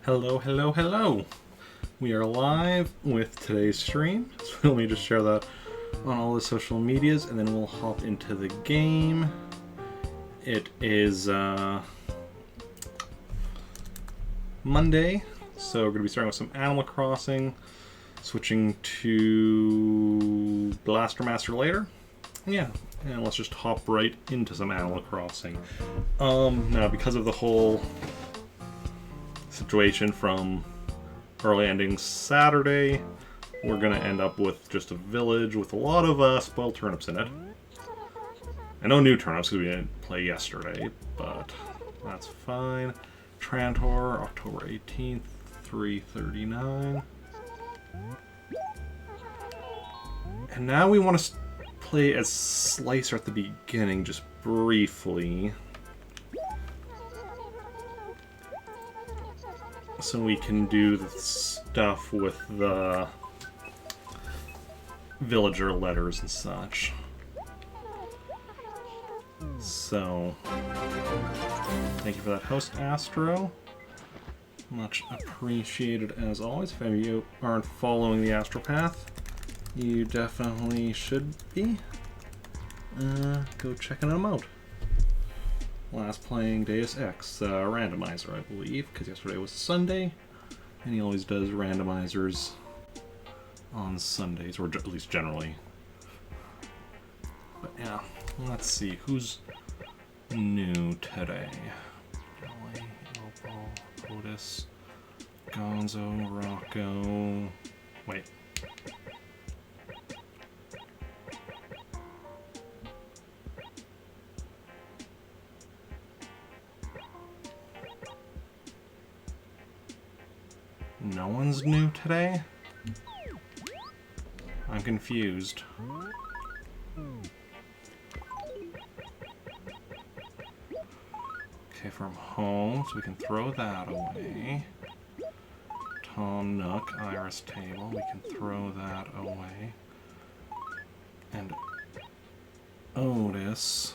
Hello, hello, hello. We are live with today's stream. So let me just share that on all the social medias and then we'll hop into the game. It is Monday, so we're going to be starting with some Animal Crossing, switching to Blaster Master later. Yeah, and let's just hop right into some Animal Crossing. Now, because of the whole situation from early ending Saturday, we're gonna end up with just a village with a lot of spoiled turnips in it. And no new turnips because we didn't play yesterday, but that's fine. Trantor, October 18th, 3:39. And now we want to play as Slicer at the beginning, just briefly. So we can do the stuff with the villager letters and such. So, thank you for that, host Astro. Much appreciated as always. If any of you aren't following the Astropath, you definitely should be. Go checking them out. Last playing Deus Ex randomizer, I believe, because yesterday was Sunday, and he always does randomizers on Sundays, or at least generally. But yeah, let's see who's new today. Dolly, Opal, Otis, Gonzo, Rocco. Wait. No one's new today? I'm confused. Okay, from home, so we can throw that away. Tom Nook, Iris Table, we can throw that away. And Otis.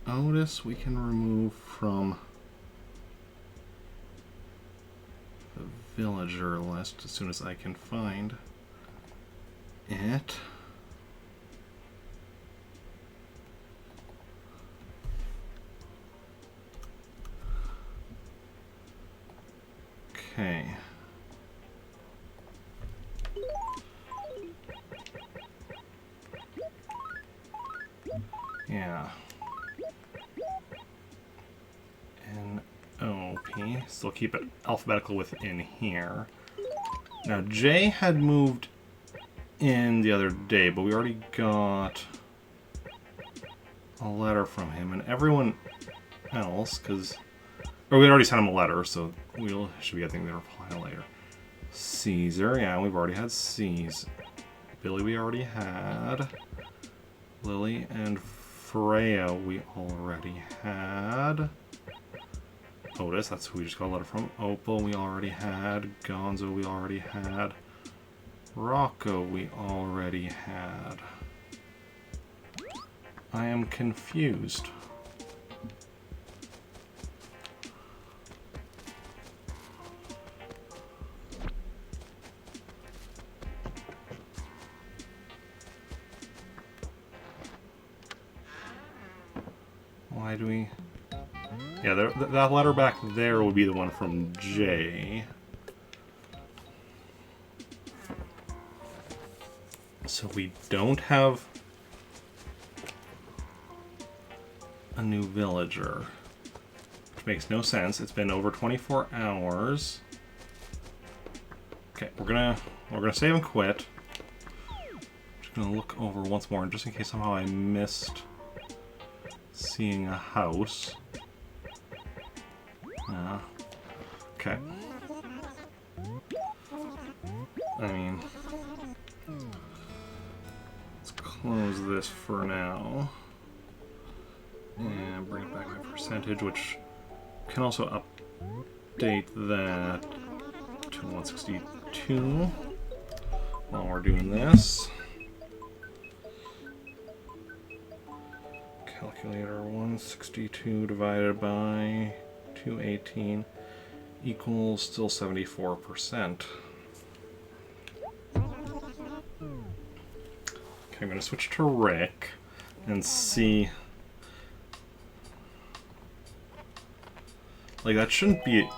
Otis we can remove from the villager list as soon as I can find it. Okay. Yeah. N-O-P. Still keep it alphabetical within here. Now, Jay had moved in the other day, but we already got a letter from him, and everyone else, or we already sent him a letter, so we should be getting the reply later. Caesar, yeah, we've already had Caesar. Billy we already had. Lily and Freya we already had. Otis, that's who we just got a letter from. Opal we already had. Gonzo we already had. Rocco we already had. I am confused. Why do we... Yeah, that letter back there would be the one from Jay. So we don't have a new villager, which makes no sense. It's been over 24 hours. Okay, we're gonna save and quit. Just gonna look over once more, just in case somehow I missed seeing a house. Okay. I mean, let's close this for now. And bring back my percentage, which can also update that to 162 while we're doing this. Calculator, 162 divided by 218 equals still 74%. Okay, I'm going to switch to Rick and see. Like, that shouldn't be.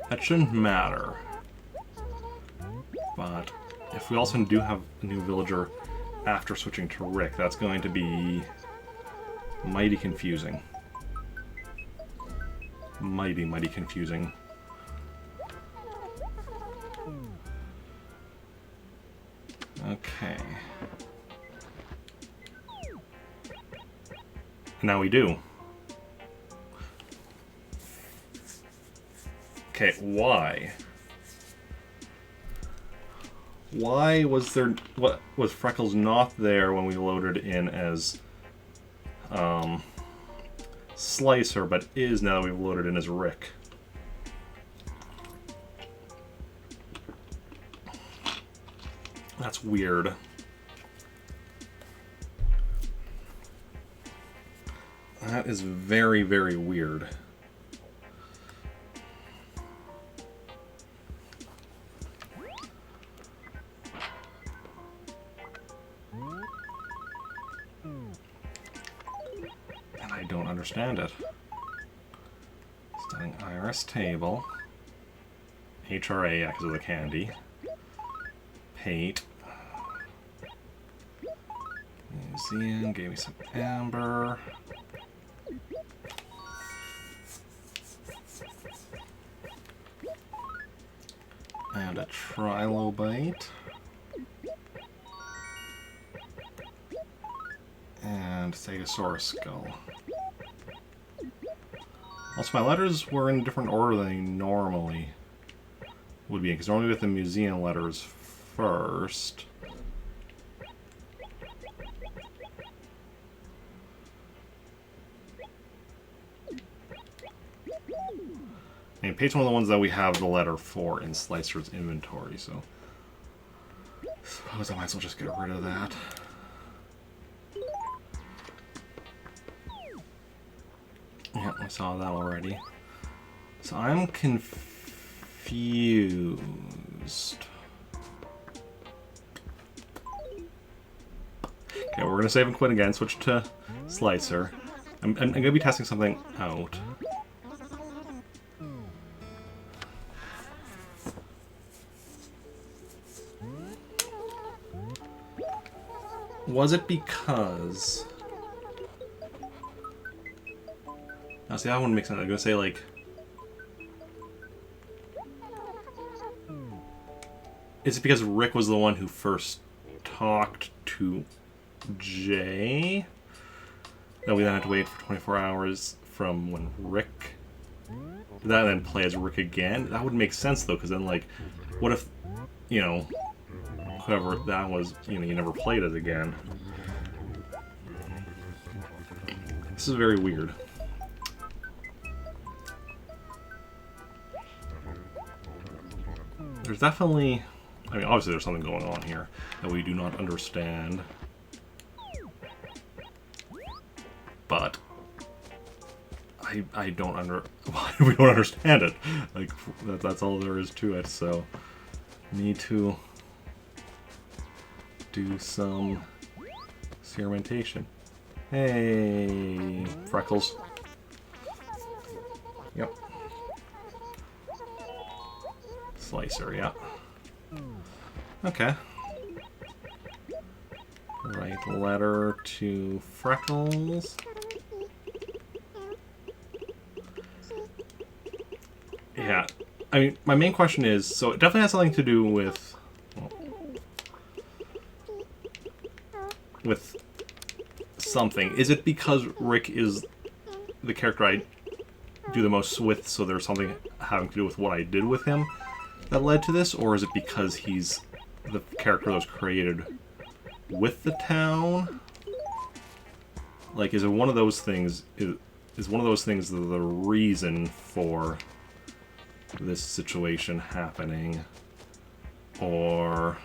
That shouldn't matter. But if we also do have a new villager after switching to Rick, that's going to be mighty confusing. Mighty, mighty confusing. Okay. Now we do. Okay, why? Why was there... What was Freckles not there when we loaded in as Slicer, but is now that we've loaded in as Rick? That's weird. That is very, very weird. And I don't understand it. Studying Iris table. HRA, yeah, because of the candy. Pate. Museum, gave me some amber. And a trilobite. And Stegosaurus skull. Also, my letters were in a different order than they normally would be, because normally with the museum letters first. And Pate's one of the ones that we have the letter for in Slicer's inventory, so I suppose I might as well just get rid of that. Yeah, I saw that already. So I'm confused. Okay, we're gonna save and quit again, switch to Slicer. I'm gonna be testing something out. Was it because... Now, see, that wouldn't make sense. I'm gonna say, like... Is it because Rick was the one who first talked to Jay? That we then had to wait for 24 hours from when Rick... Did that then play as Rick again? That would make sense, though, because then, like, what if, you know... Whoever that was, you know, you never played it again. This is very weird. There's definitely... I mean, obviously there's something going on here that we do not understand. But... I don't why we don't understand it. Like, that's all there is to it, so... Need to... do some experimentation. Hey, Freckles. Yep. Slicer, yeah. Okay. Write letter to Freckles. Yeah. I mean, my main question is, so it definitely has something to do with... with something. Is it because Rick is the character I do the most with, so there's something having to do with what I did with him that led to this? Or is it because he's the character that was created with the town? Like, is it one of those things, is one of those things the reason for this situation happening? Or...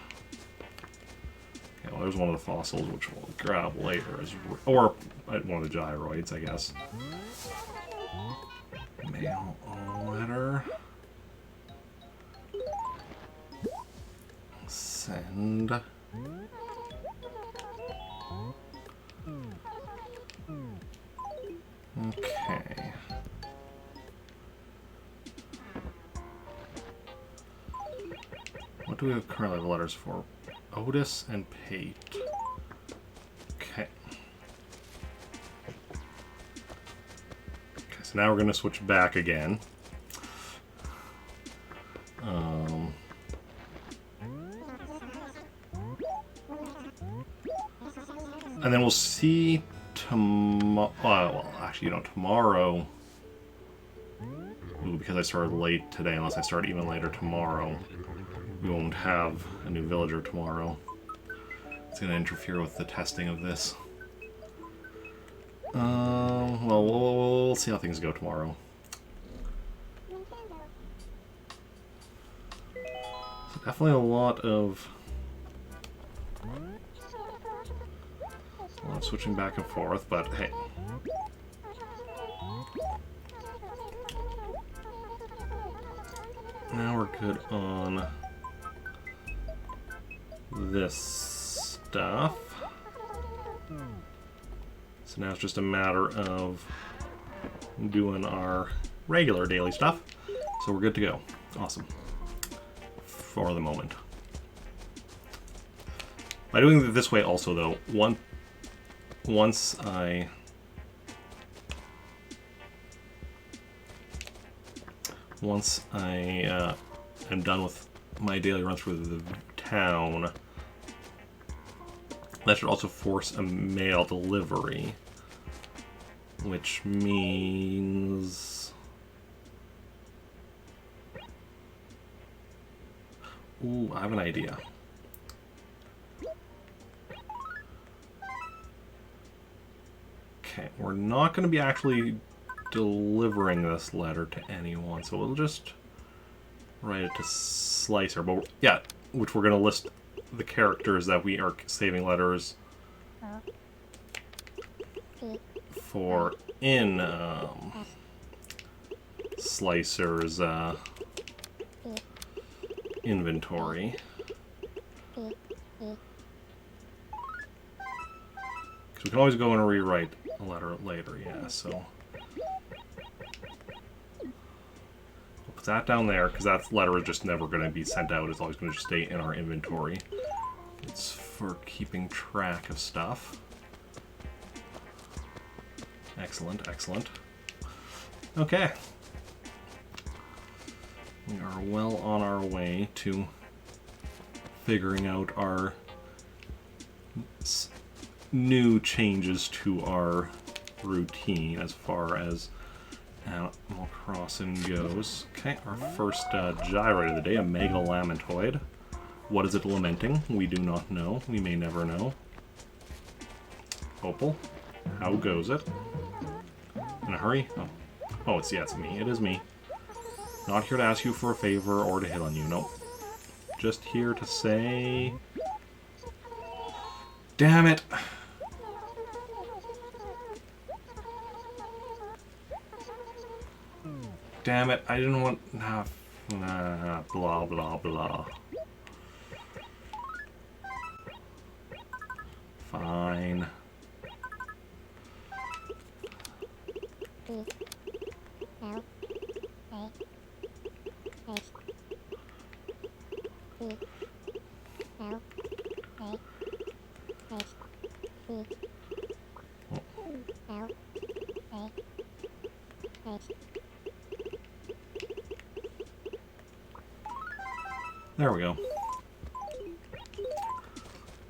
well, there's one of the fossils, which we'll grab later, or at one of the gyroids, I guess. Mail letter. Send. Okay. What do we have currently have letters for? Otis and Pate. Okay. Okay, so now we're going to switch back again. And then we'll see tomorrow. Well, actually, tomorrow. Ooh, because I started late today, unless I start even later tomorrow, we won't have a new villager tomorrow. It's going to interfere with the testing of this. Well, we'll see how things go tomorrow. So definitely a lot of switching back and forth, but hey. Now we're good on this stuff. So now it's just a matter of doing our regular daily stuff. So we're good to go. Awesome. For the moment. By doing it this way also, though, once I am done with my daily run through the town, that should also force a mail delivery, which means... Ooh, I have an idea. Okay, we're not going to be actually delivering this letter to anyone, so we'll just write it to Slicer. But yeah, which we're going to list the characters that we are saving letters for in Slicer's inventory. Because we can always go and rewrite a letter later, yeah, so we'll put that down there, because that letter is just never going to be sent out. It's always going to just stay in our inventory. It's for keeping track of stuff. Excellent, excellent. Okay. We are well on our way to figuring out our new changes to our routine as far as Animal Crossing goes. Okay, our first gyroid of the day, a Mega Lamantoid. What is it lamenting? We do not know. We may never know. Opal, how goes it? In a hurry? Oh, it's me. It is me. Not here to ask you for a favor or to hit on you. Nope. Just here to say... Damn it! Damn it, I didn't want... blah, blah, blah. Fine. There we go.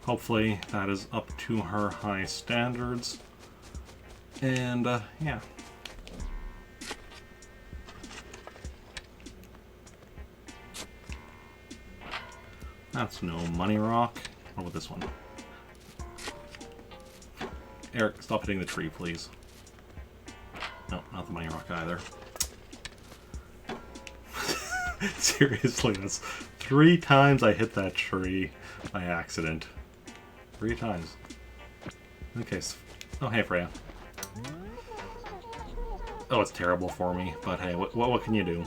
Hopefully that is up to her high standards. And, yeah. That's no money rock. What about this one? Eric, stop hitting the tree, please. No, not the money rock either. Seriously, that's 3 times I hit that tree by accident. 3 times. Okay. Oh, hey, Freya. Oh, it's terrible for me, but hey, what can you do?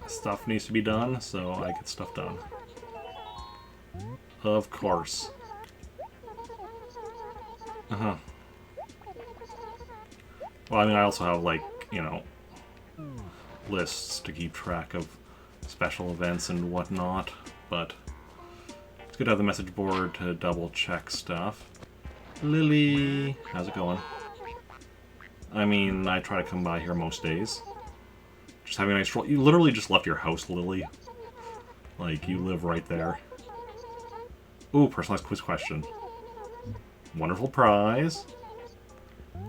Stuff needs to be done, so I get stuff done. Of course. Uh-huh. Well, I mean, I also have, like, you know, lists to keep track of special events and whatnot, but it's good to have the message board to double-check stuff. Lily! How's it going? I mean, I try to come by here most days. Just having a nice stroll. You literally just left your house, Lily. Like, you live right there. Ooh, personalized quiz question. Wonderful prize.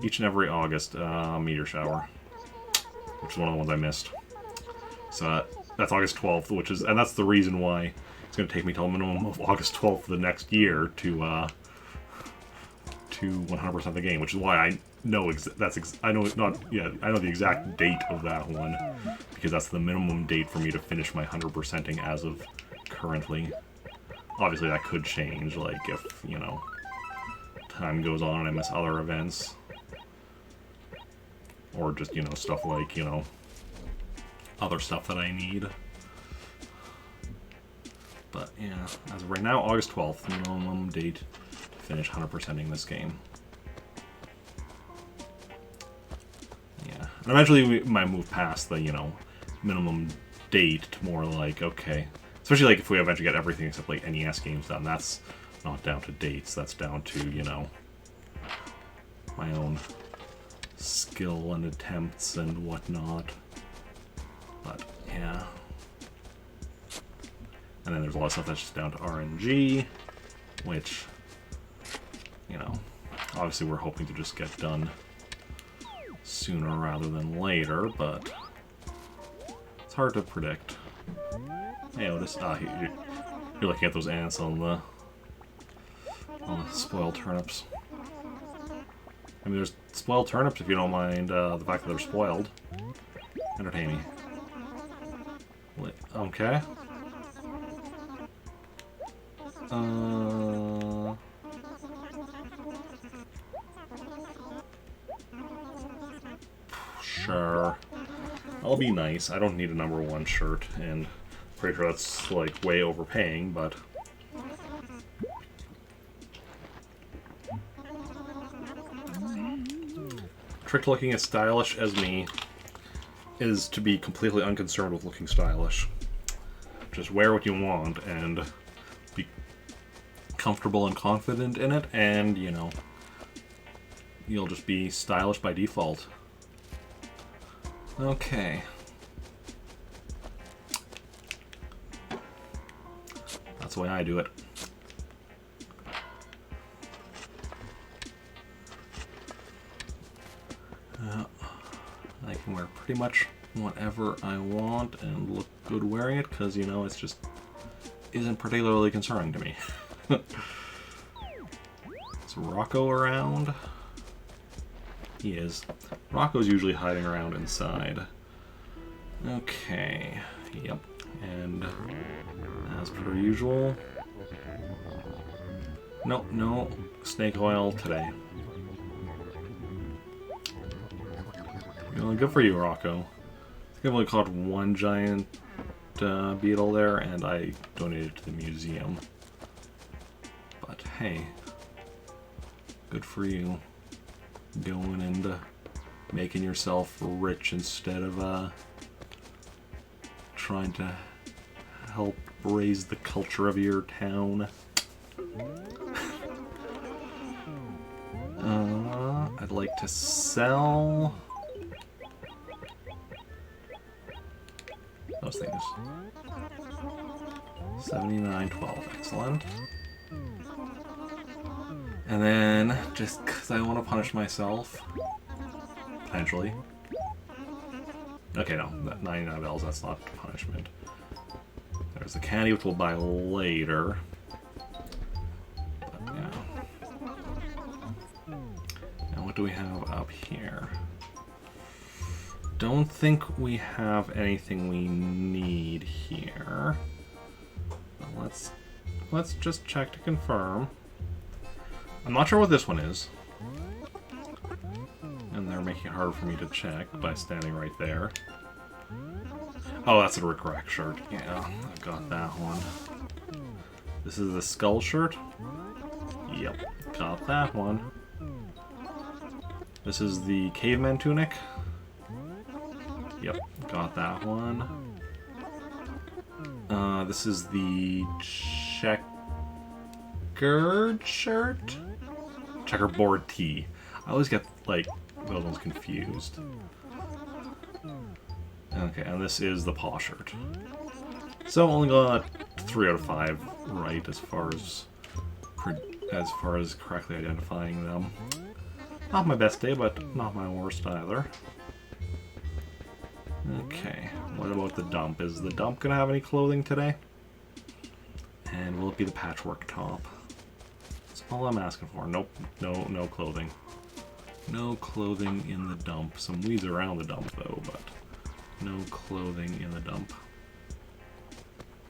Each and every August, meteor shower. Which is one of the ones I missed. So, that's August 12th, which is... And that's the reason why it's going to take me till a minimum of August 12th the next year to 100% the game, which is why I know I know the exact date of that one, because that's the minimum date for me to finish my 100%ing as of currently. Obviously that could change, like if, you know, time goes on and I miss other events, or just, you know, stuff like, you know, other stuff that I need. But yeah, as of right now, August 12th, minimum date to finish 100%ing this game. Yeah, and eventually we might move past the, you know, minimum date to more like, okay, especially like if we eventually get everything except like NES games done, that's not down to dates, that's down to, you know, my own skill and attempts and whatnot. But yeah. And then there's a lot of stuff that's just down to RNG, which, you know, obviously we're hoping to just get done sooner rather than later, but it's hard to predict. Hey Otis, you're looking at those ants on the spoiled turnips. I mean, there's spoiled turnips if you don't mind the fact that they're spoiled. Entertain me. Wait, okay. Sure. I'll be nice. I don't need a #1 shirt, and pretty sure that's, like, way overpaying, but... Trick to looking as stylish as me is to be completely unconcerned with looking stylish. Just wear what you want, and be comfortable and confident in it, and, you know, you'll just be stylish by default. Okay. That's the way I do it. I can wear pretty much whatever I want and look good wearing it, because, you know, it's just isn't particularly concerning to me. Is Rocco around? He is. Rocco's usually hiding around inside. Okay. Yep. And as per usual. Nope, no snake oil today. Good for you, Rocco. I think I've only caught one giant beetle there, and I donated it to the museum. But hey, good for you. Going and making yourself rich instead of trying to help raise the culture of your town. I'd like to sell those things. 79.12, excellent. And then, just because I want to punish myself, potentially. Okay, no, 99 bells, that's not punishment. There's the candy, which we'll buy later. But, yeah. Now, what do we have up here? Don't think we have anything we need here. Let's let's just check to confirm. I'm not sure what this one is. And they're making it hard for me to check by standing right there. Oh, that's a Rick Rack shirt. Yeah, I got that one. This is the skull shirt. Yep, got that one. This is the caveman tunic. Yep, got that one. This is the checkered shirt? Checkerboard tee. I always get, like, those ones confused. Okay, and this is the paw shirt. So only got 3 out of 5 right as far as correctly identifying them. Not my best day, but not my worst either. Okay, what about the dump? Is the dump gonna have any clothing today? And will it be the patchwork top? That's all I'm asking for. Nope, no clothing. No clothing in the dump. Some weeds around the dump though, but no clothing in the dump.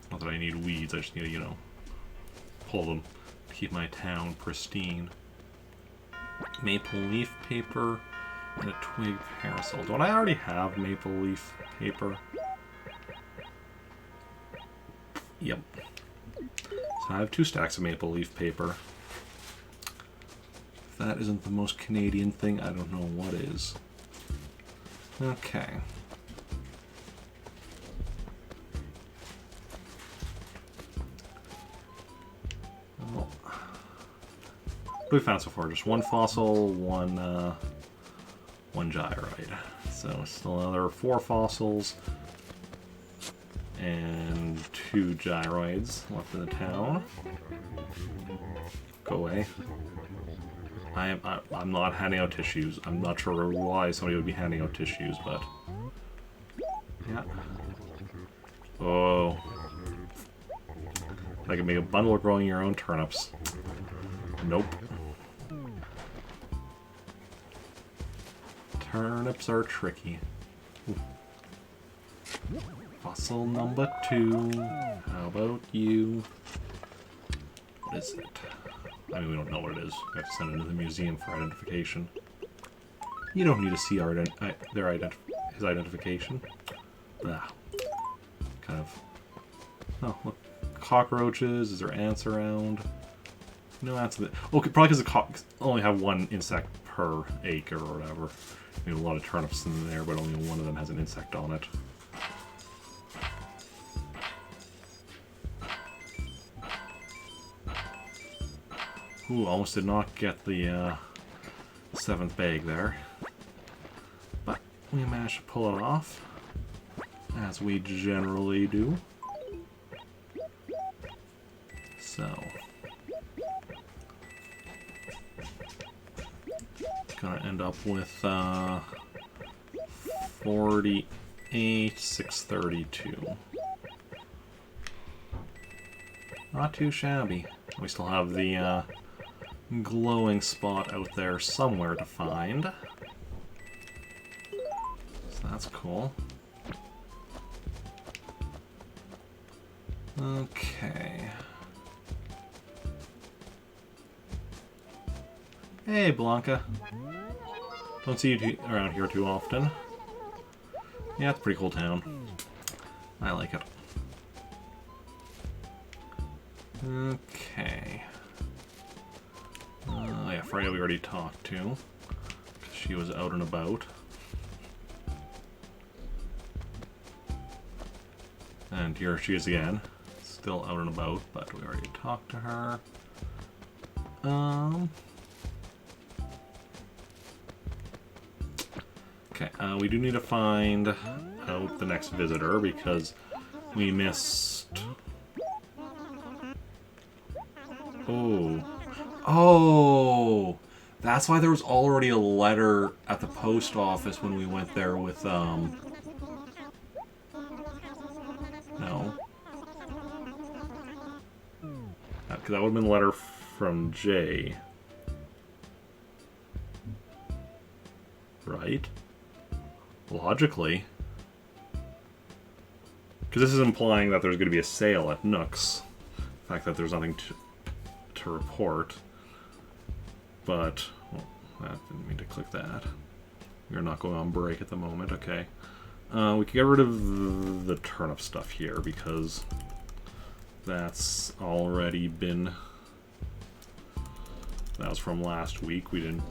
Not that I need weeds, I just need to, you know, pull them to keep my town pristine. Maple leaf paper and a twig parasol. Don't I already have maple leaf paper? Yep. So I have 2 stacks of maple leaf paper. If that isn't the most Canadian thing, I don't know what is. Okay. Well, what we found so far? Just 1 fossil, one gyroid. So still another 4 fossils and 2 gyroids left in the town. Go away. I'm not handing out tissues. I'm not sure why somebody would be handing out tissues, but yeah. Oh, I can make a bundle of growing your own turnips. Nope. Turnips are tricky. Ooh. Fossil number 2. How about you? What is it? I mean, we don't know what it is. We have to send it to the museum for identification. You don't need to see his identification. Ah. Kind of. Oh, look. Cockroaches. Is there ants around? No ants. Okay, probably because the cocks only have 1 insect per acre or whatever. We have a lot of turnips in there, but only one of them has an insect on it. Ooh, almost did not get the 7th bag there. But we managed to pull it off, as we generally do. So, gonna end up with 48,632. Not too shabby. We still have the glowing spot out there somewhere to find. So that's cool. Okay. Hey, Blanca. Don't see you around here too often. Yeah, it's a pretty cool town. I like it. Okay. Yeah, Freya we already talked to. 'Cause she was out and about. And here she is again. Still out and about, but we already talked to her. Okay, we do need to find out the next visitor because we missed... Oh, that's why there was already a letter at the post office when we went there with, No. Because that would have been a letter from Jay. Right? Logically. Because this is implying that there's going to be a sale at Nook's. fact that there's nothing to report. But, well, I didn't mean to click that. We're not going on break at the moment, okay. We can get rid of the turnip stuff here because that's already been... That was from last week. We didn't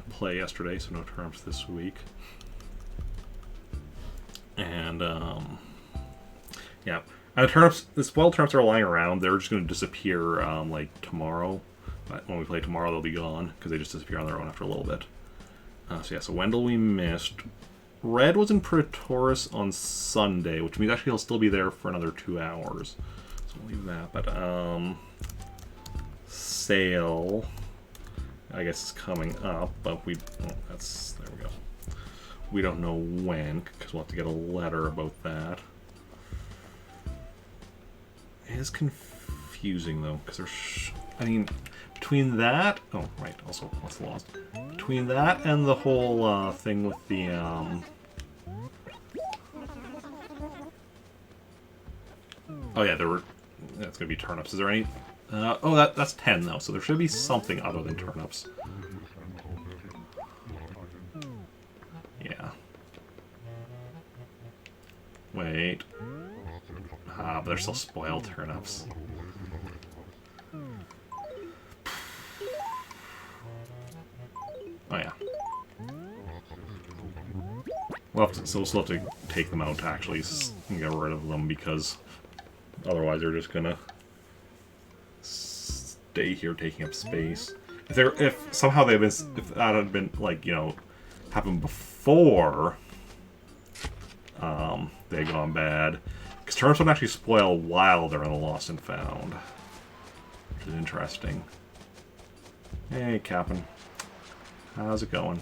play yesterday, so no turnips this week. And, yeah. And the turnips, the spoiled turnips are lying around. They're just going to disappear, like, tomorrow. But when we play tomorrow, they'll be gone, because they just disappear on their own after a little bit. So yeah, so Wendell we missed. Red was in Pretoris on Sunday, which means actually he'll still be there for another 2 hours. So we'll leave that. But, Sale, I guess, is coming up, but we... Oh, that's... There we go. We don't know when, because we'll have to get a letter about that. It is confusing, though, because there's... I mean, between that... Oh, right, also, what's lost? Between that and the whole thing with the... Oh, yeah, there were... That's going to be turnips. Is there any... oh, that's 10, though, so there should be something other than turnips. Yeah. Wait. Ah, but they're still spoiled turnips. Oh, yeah. We'll have to, so we'll still have to take them out to actually get rid of them, because otherwise they're just gonna stay here taking up space. If somehow they've been, if that had been, like, you know, happened before they gone bad, because turnips don't actually spoil while they're in the lost and found, which is interesting. Hey, Captain, how's it going?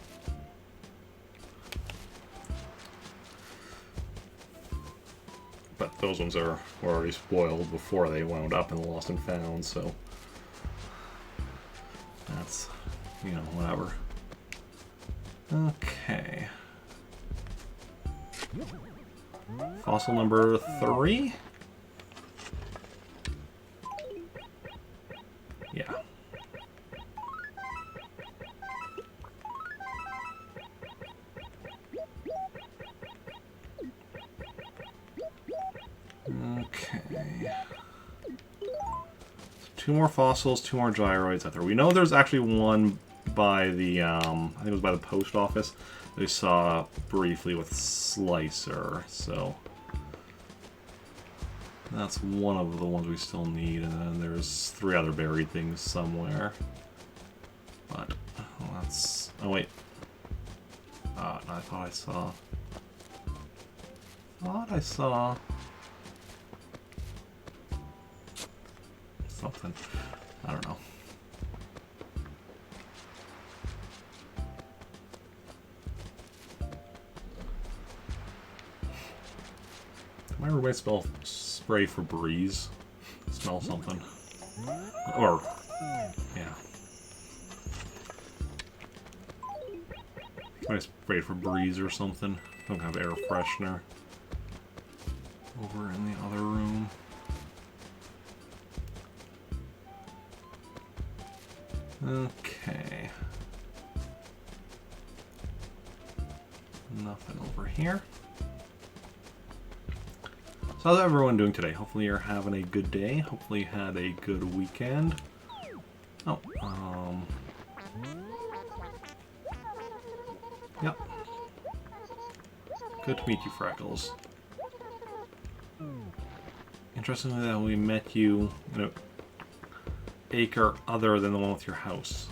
But those ones were already spoiled before they wound up in the lost and found, so that's, you know, whatever. Okay. Fossil number 3? Yeah. Okay. 2 more fossils, 2 more gyroids out there. We know there's actually one by the, I think it was by the post office. They saw briefly with Slicer, so that's one of the ones we still need, and then there's 3 other buried things somewhere. But, well, that's... Oh, wait. I thought I saw... something. I don't know. My roommate spray for breeze. Smell something. Or, yeah. Might have sprayed for breeze or something. Don't have air freshener. Over in the other room. Okay. Nothing over here. So how's everyone doing today? Hopefully you're having a good day. Hopefully you had a good weekend. Oh, yep. Good to meet you, Freckles. Interestingly that we met you in an acre other than the one with your house.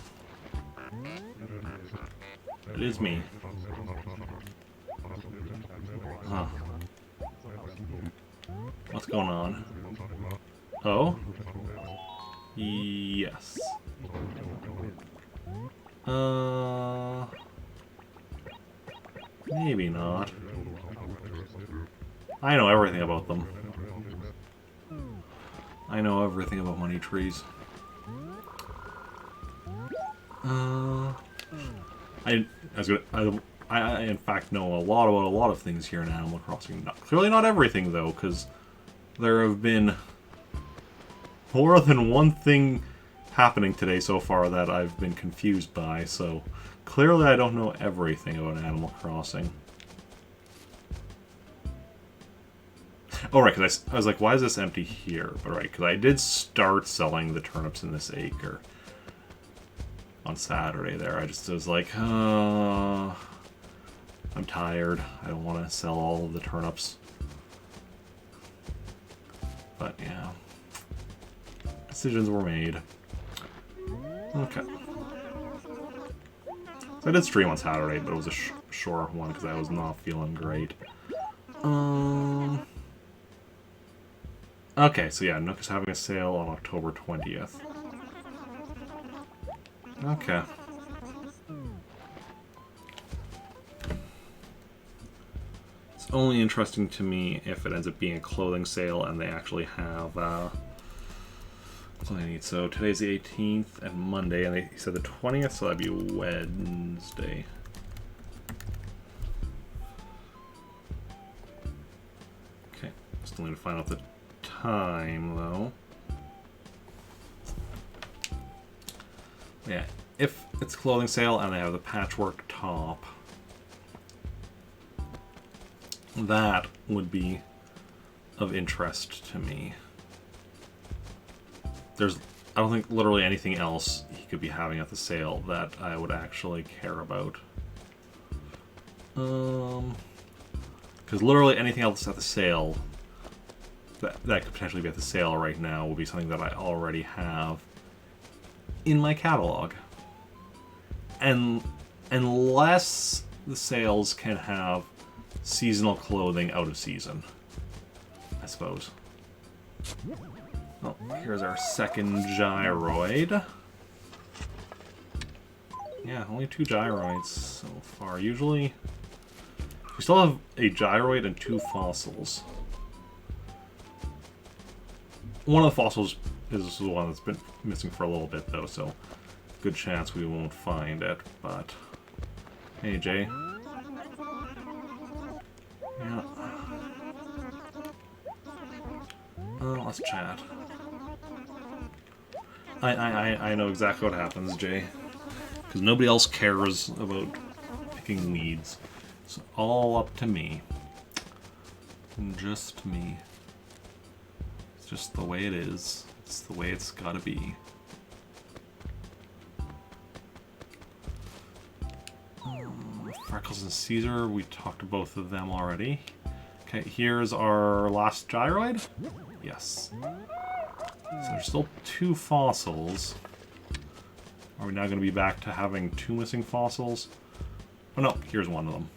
It is me. Huh. What's going on? Oh? Yes. Maybe not. I know everything about them. I know everything about money trees. I in fact know a lot about a lot of things here in Animal Crossing. Clearly not everything though, because there have been more than one thing happening today so far that I've been confused by, so clearly I don't know everything about Animal Crossing. Oh, right, because I was like, why is this empty here? But right, because I did start selling the turnips in this acre on Saturday there. I just was like, I'm tired. I don't want to sell all of the turnips. But yeah, decisions were made. Okay. So I did stream on Saturday, but it was a short one because I was not feeling great. Okay, so yeah, Nook is having a sale on October 20th. Okay. It's only interesting to me if it ends up being a clothing sale and they actually have clothing needs. So today's the 18th and Monday, and they said the 20th, so that'd be Wednesday. Okay, still need to find out the time though. Yeah, if it's a clothing sale and they have the patchwork top, that would be of interest to me. I don't think literally anything else he could be having at the sale that I would actually care about. Because literally anything else at the sale that could potentially be at the sale right now will be something that I already have in my catalog. And unless the sales can have seasonal clothing out of season, I suppose. Oh, here's our second gyroid. Yeah, only 2 gyroids so far. Usually, we still have a gyroid and 2 fossils. One of the fossils is the one that's been missing for a little bit, though, so good chance we won't find it, but... Hey, Jay. Yeah. Let's chat. I know exactly what happens, Jay. Because nobody else cares about picking weeds. It's all up to me. Just me. It's just the way it is. It's the way it's gotta be. Freckles and Caesar, we talked to both of them already. Okay, here's our last gyroid. Yes. So there's still 2 fossils. Are we now going to be back to having 2 missing fossils? Oh no, here's one of them.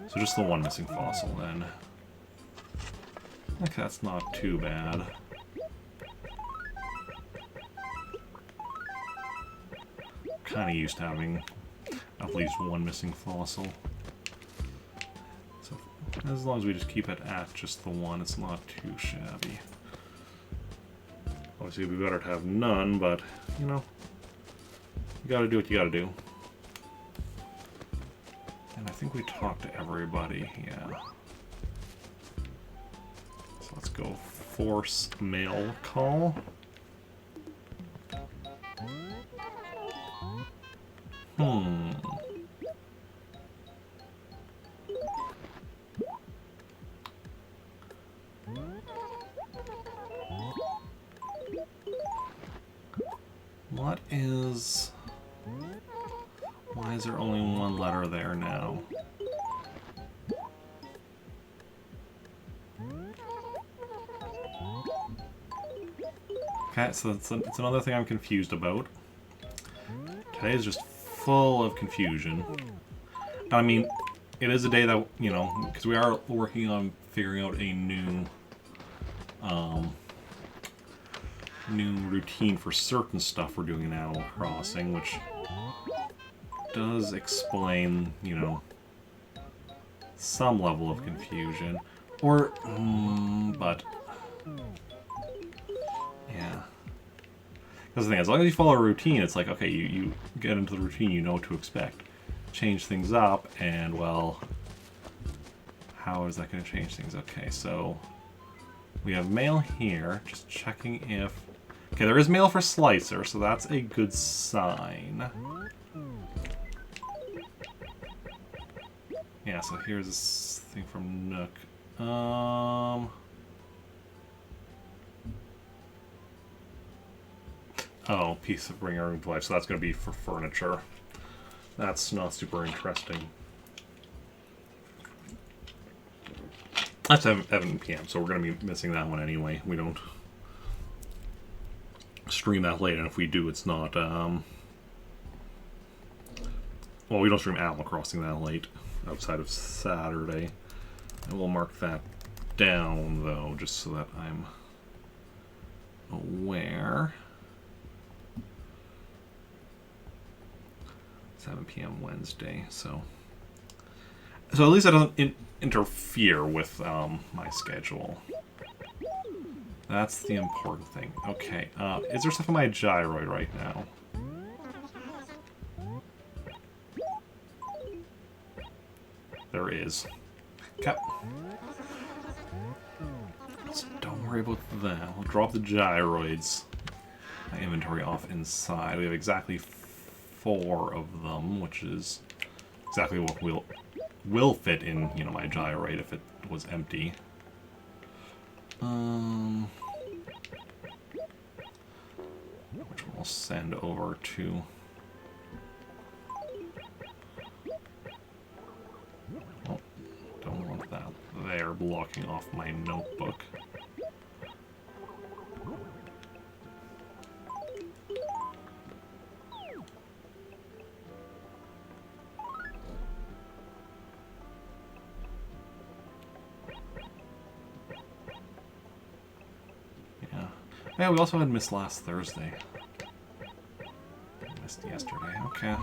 So just the 1 missing fossil then. Okay, that's not too bad. Kind of used to having at least 1 missing fossil. So as long as we just keep it at just the 1, it's not too shabby. Obviously it'd be better to have none, but, you know, you gotta do what you gotta do. And I think we talked to everybody, yeah. So let's go force mail call. Why is there only 1 letter there now? Okay, so it's another thing I'm confused about. Today is just full of confusion. I mean, it is a day that, you know, because we are working on figuring out a new routine for certain stuff we're doing in Animal Crossing, which does explain, you know, some level of confusion. Or, but, yeah. Because the thing, as long as you follow a routine, it's like, okay, you get into the routine, you know what to expect. Change things up, and, well, how is that going to change things? Okay, so We have mail here. Just checking if... Okay, there is mail for Slicer, so that's a good sign. Yeah, so here's this thing from Nook. Oh, piece of Bring Our Room to Life, so that's going to be for furniture. That's not super interesting. That's 7 p.m., so we're going to be missing that one anyway. We don't stream that late, and if we do, it's not... Well, we don't stream Animal Crossing that late, outside of Saturday. And we'll mark that down, though, just so that I'm aware. 7 p.m. Wednesday, so at least that doesn't interfere with my schedule. That's the important thing. Okay, is there stuff on my gyroid right now? There is. Okay. So don't worry about that. We'll drop the gyroids. My inventory off inside. We have exactly 4 of them, which is exactly what will fit in, you know, my gyroid if it was empty. Which we'll send over to... Oh, don't want that there blocking off my notebook. Yeah, we also had missed last Thursday. Missed yesterday, okay.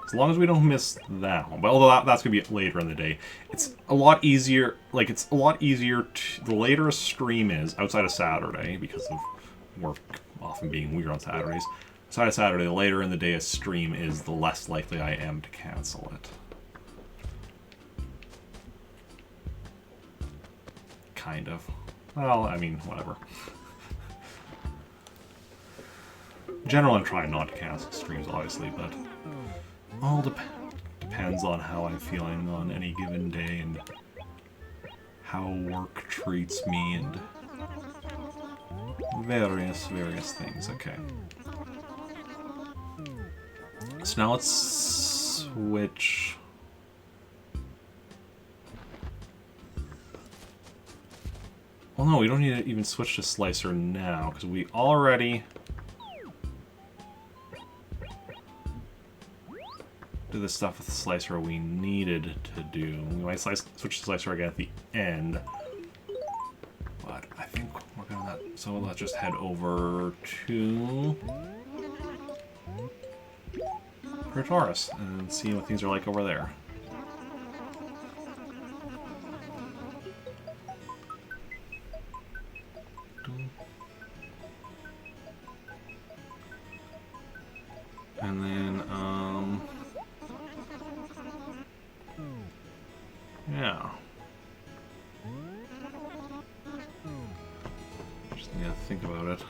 As long as we don't miss that one. But although that's going to be later in the day. It's a lot easier, like, it's a lot easier the later a stream is, outside of Saturday, because of work often being weird on Saturdays. Outside of Saturday, the later in the day a stream is, the less likely I am to cancel it. Kind of. Well, I mean, whatever. Generally, I'm trying not to cancel streams, obviously, but all depends on how I'm feeling on any given day and how work treats me and various things. Okay. So now let's switch. Well, no, we don't need to even switch to Slicer now, because we already do the stuff with the Slicer we needed to do. We might switch to Slicer again at the end. But I think we're gonna so let's just head over to Taurus and see what things are like over there. And then, yeah. Just need to think about it.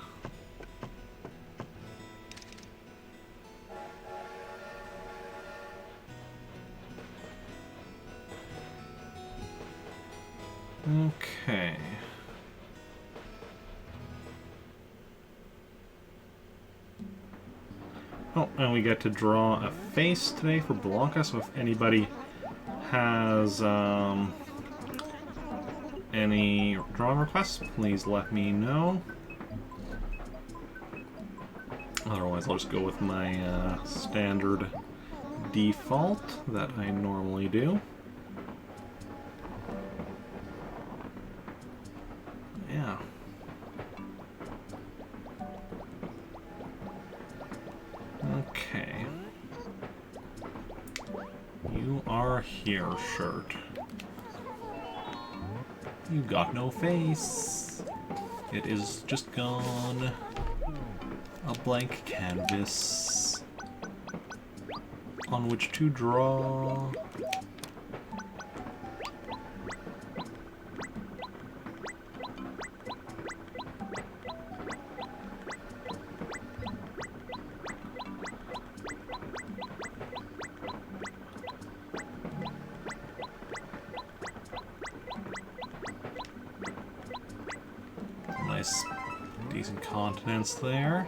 Okay. Oh, and we get to draw a face today for Blanca, so if anybody has any drawing requests, please let me know. Otherwise, I'll just go with my standard default that I normally do. Yeah. Okay. You are here, Shirt. You got no face. It is just gone. A blank canvas on which to draw. Nice, decent continents there.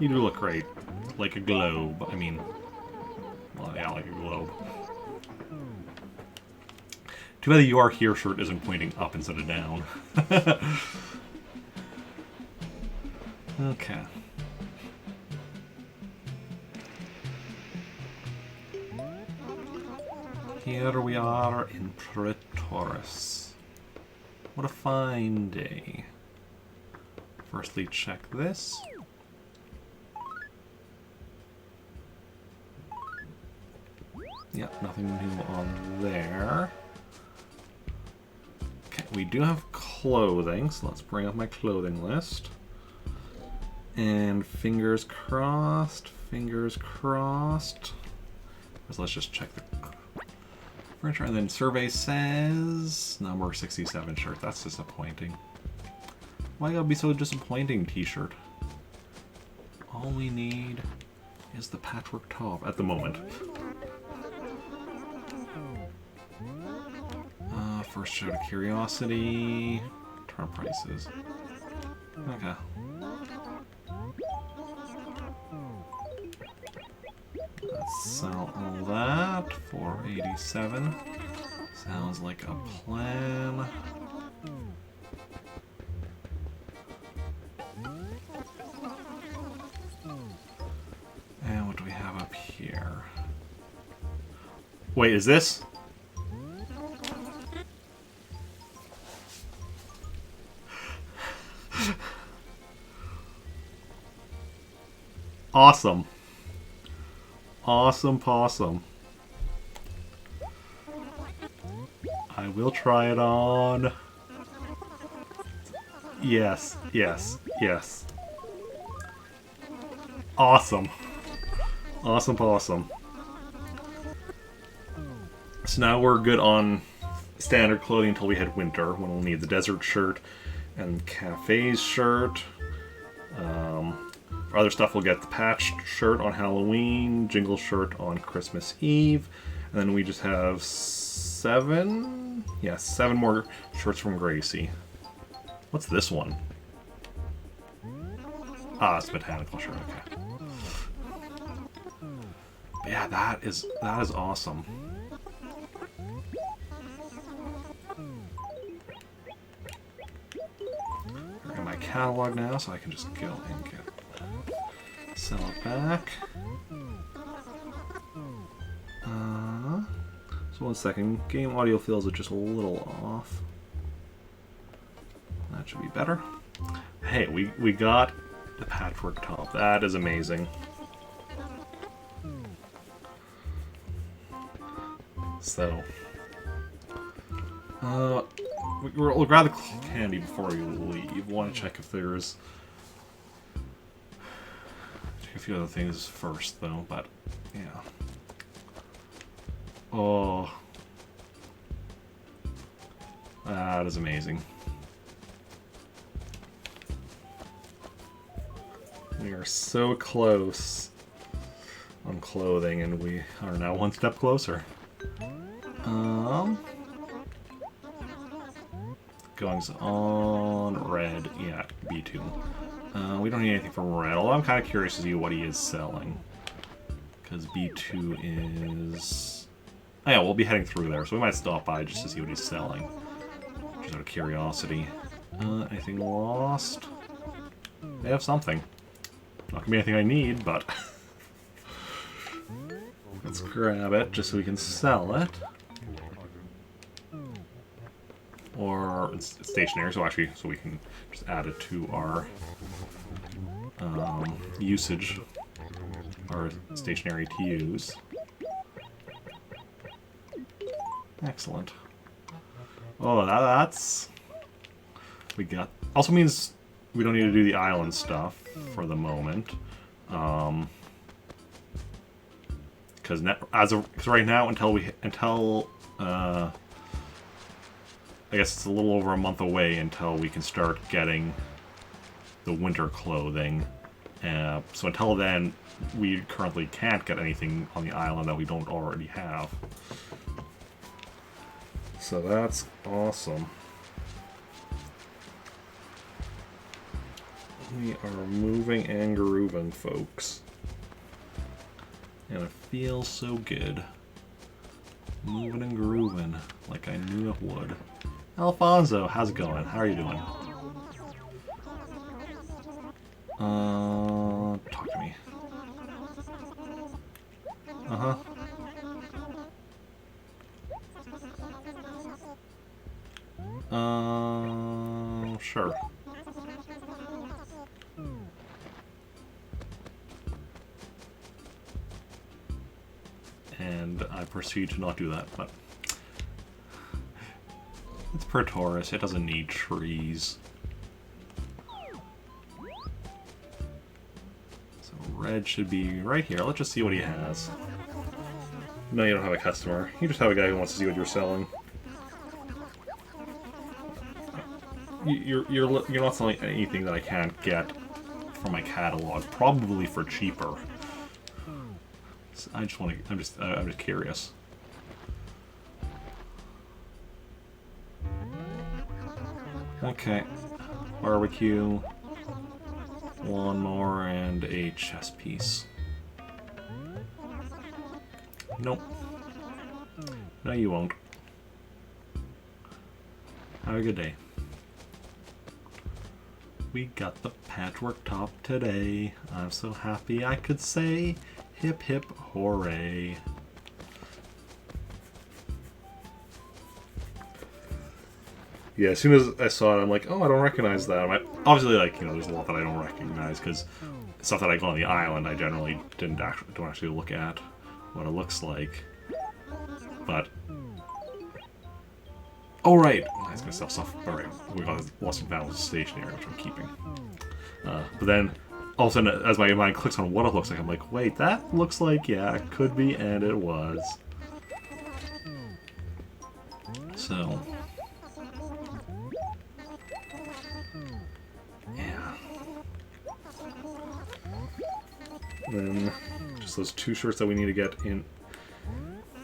You do look great. Like a globe. I mean, well, yeah, like a globe. Too bad the "You Are Here" shirt isn't pointing up instead of down. Okay. Here we are in Praetoris. What a fine day. Firstly, check this. Yep, nothing new on there. Okay, we do have clothing, so let's bring up my clothing list. And fingers crossed, fingers crossed. So let's just check the furniture. And then survey says number 67 shirt. That's disappointing. Why gotta be so disappointing, t-shirt? All we need is the patchwork top at the moment. First show of curiosity. Turn prices. Okay. Let's sell all that for 87. Sounds like a plan. And what do we have up here? Wait, is this? Awesome. Awesome possum. I will try it on. Yes, yes, yes. Awesome. Awesome possum. So now we're good on standard clothing until we hit winter, when we'll need the desert shirt and cafe's shirt. For other stuff, we'll get the patched shirt on Halloween, jingle shirt on Christmas Eve, and then we just have 7? Yeah, 7 more shirts from Gracie. What's this one? Ah, it's Botanical Shirt, okay. But yeah, that is awesome. We're in my catalog now, so I can just go and get sell it back. So 1 second. Game audio feels just a little off. That should be better. Hey, we got the patchwork top. That is amazing. So, we'll grab the candy before we leave. Want to check if there's a few other things first, though, but yeah. Oh, that is amazing. We are so close on clothing, and we are now 1 step closer. Goings on red, yeah, B2. We don't need anything from red, although I'm kind of curious to see what he is selling. Because B2 is... Oh yeah, we'll be heading through there, so we might stop by just to see what he's selling. Just out of curiosity. Anything lost? They have something. Not gonna be anything I need, but... Let's grab it, just so we can sell it. Or it's stationary, so actually, so we can just add it to our usage, our stationary to use. Excellent. Oh, that's... We got... Also means we don't need to do the island stuff for the moment. Because right now, until I guess it's a little over a month away until we can start getting the winter clothing. So until then, we currently can't get anything on the island that we don't already have. So that's awesome. We are moving and grooving, folks. And it feels so good. Moving and grooving, like I knew it would. Alfonso, how's it going? How are you doing? Talk to me. Uh-huh. Sure. And I proceed to not do that, but it's per Taurus, it doesn't need trees. So red should be right here. Let's just see what he has. No, you don't have a customer. You just have a guy who wants to see what you're selling. You're not selling anything that I can't get from my catalog, probably for cheaper. So I just want to. I'm just curious. Okay, barbecue, lawnmower, and a chess piece. Nope. No, you won't. Have a good day. We got the patchwork top today. I'm so happy I could say hip hip hooray. Yeah, as soon as I saw it, I'm like, oh, I don't recognize that. Obviously, like, you know, there's a lot that I don't recognize because stuff that I got on the island, I generally don't actually look at what it looks like. But oh, right! I was going to sell stuff. Alright, we got the Lost and Found stationery, which I'm keeping. But then, all of a sudden, as my mind clicks on what it looks like, I'm like, wait, that looks like, yeah, it could be, and it was. So. Yeah. Then, just those 2 shirts that we need to get in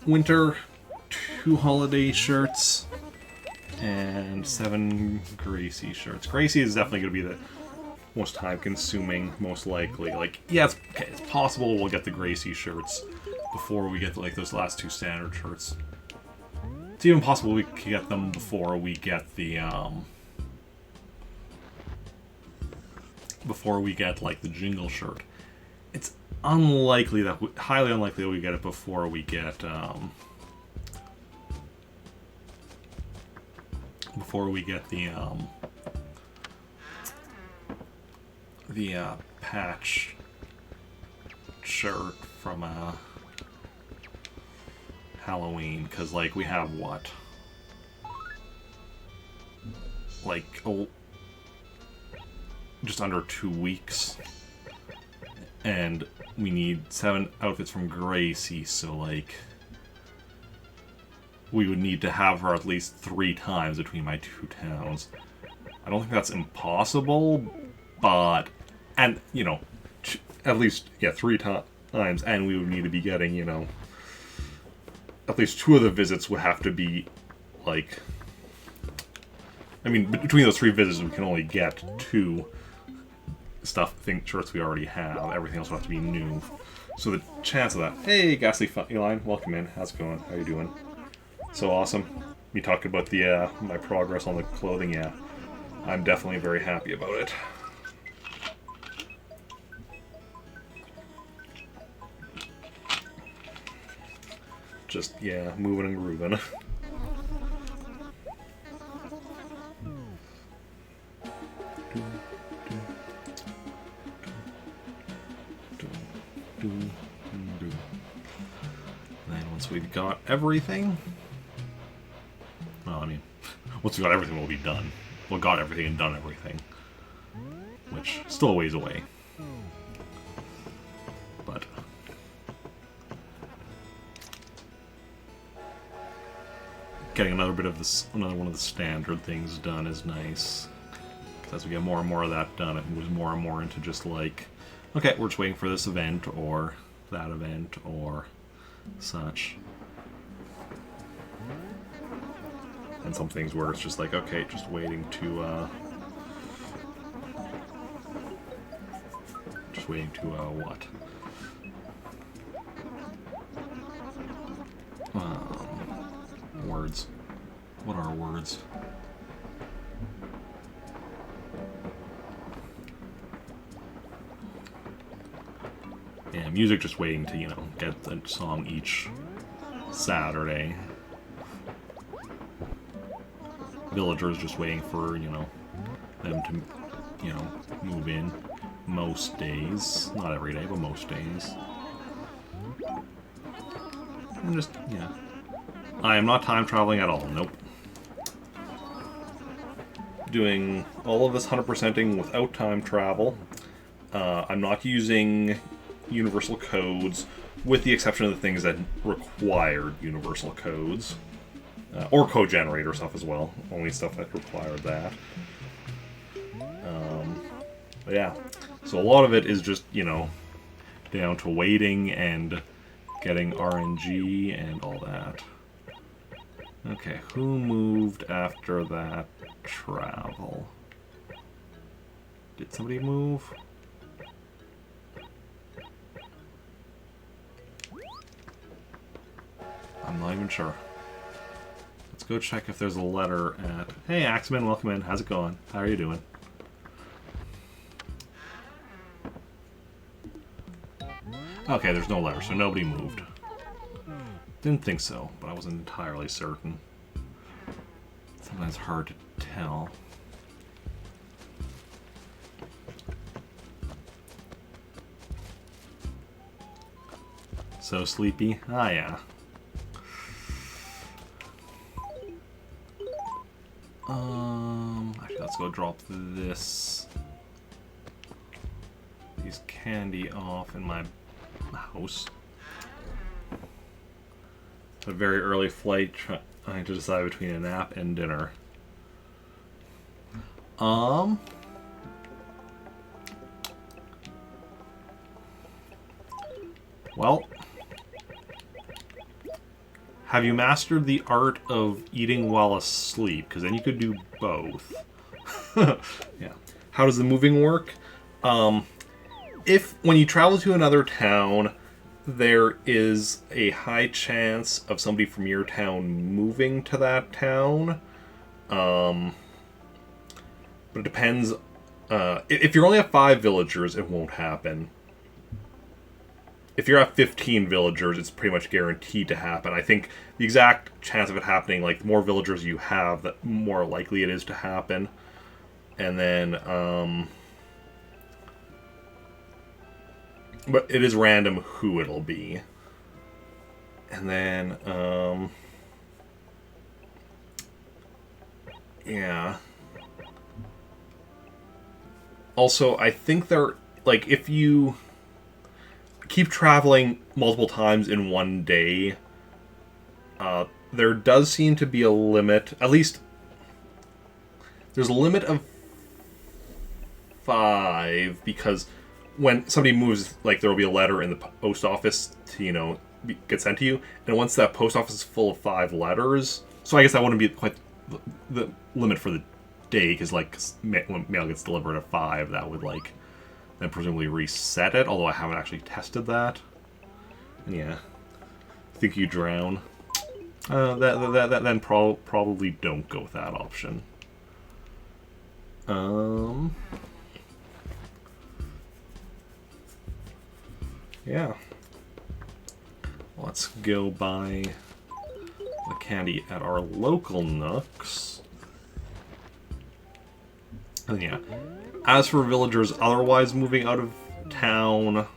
winter, 2 holiday shirts. And 7 Gracie shirts. Gracie is definitely going to be the most time-consuming, most likely. Like, yeah, it's possible we'll get the Gracie shirts before we get, like, those last 2 standard shirts. It's even possible we can get them before we get the, like, the jingle shirt. It's unlikely that, highly unlikely that we get it before we get, the patch shirt from Halloween, because like we have what, like just under 2 weeks, and we need 7 outfits from Gracie, so like we would need to have her at least 3 times between my 2 towns. I don't think that's impossible, but, and, you know, at least, yeah, 3 times, and we would need to be getting, you know, at least 2 of the visits would have to be, like, I mean, between those 3 visits, we can only get 2 shirts we already have. Everything else will have to be new. So the chance of that, hey, Ghastly Feline, welcome in, how's it going, how you doing? So awesome. You talking about the my progress on the clothing, yeah. I'm definitely very happy about it. Just, yeah, moving and grooving. Then once we've got everything, well, I mean, once we got everything, we'll be done. Well, got everything and done everything, which is still a ways away. But getting another one of the standard things done is nice. Because as we get more and more of that done, it moves more and more into just like, okay, we're just waiting for this event or that event or such. And some things where it's just like, okay, just waiting to just waiting to, what? Words. What are words? Yeah, music just waiting to, you know, get a song each Saturday. Villagers just waiting for, you know, them to, you know, move in most days. Not every day, but most days. And just, yeah. I am not time traveling at all. Nope. Doing all of this 100%ing without time travel. I'm not using universal codes, with the exception of the things that required universal codes. Or code generator stuff as well. Only stuff that required that. But yeah. So a lot of it is just, you know, down to waiting and getting RNG and all that. Okay, who moved after that travel? Did somebody move? I'm not even sure. Let's go check if there's a letter at... Hey, Axeman, welcome in. How's it going? How are you doing? Okay, there's no letter, so nobody moved. Didn't think so, but I wasn't entirely certain. Sometimes hard to tell. So sleepy? Ah, yeah. Actually, let's go drop these candy off in my house. A very early flight, trying to decide between a nap and dinner. Well, have you mastered the art of eating while asleep? Because then you could do both. Yeah. How does the moving work? If when you travel to another town, there is a high chance of somebody from your town moving to that town. But it depends. If you're only at 5 villagers, it won't happen. If you're at 15 villagers, it's pretty much guaranteed to happen. I think the exact chance of it happening, like, the more villagers you have, the more likely it is to happen. And then, but it is random who it'll be. And then, yeah. Also, I think they're, like, if you keep traveling multiple times in one day, there does seem to be a limit. At least, there's a limit of 5, because when somebody moves, like, there will be a letter in the post office to, you know, get sent to you, and once that post office is full of 5 letters, so I guess that wouldn't be quite the limit for the day, because, like, when mail gets delivered at 5, that would, like, then presumably reset it, although I haven't actually tested that. And yeah, think you drown. Then probably don't go with that option. Yeah. Let's go buy the candy at our local Nooks. And yeah. As for villagers otherwise moving out of town, I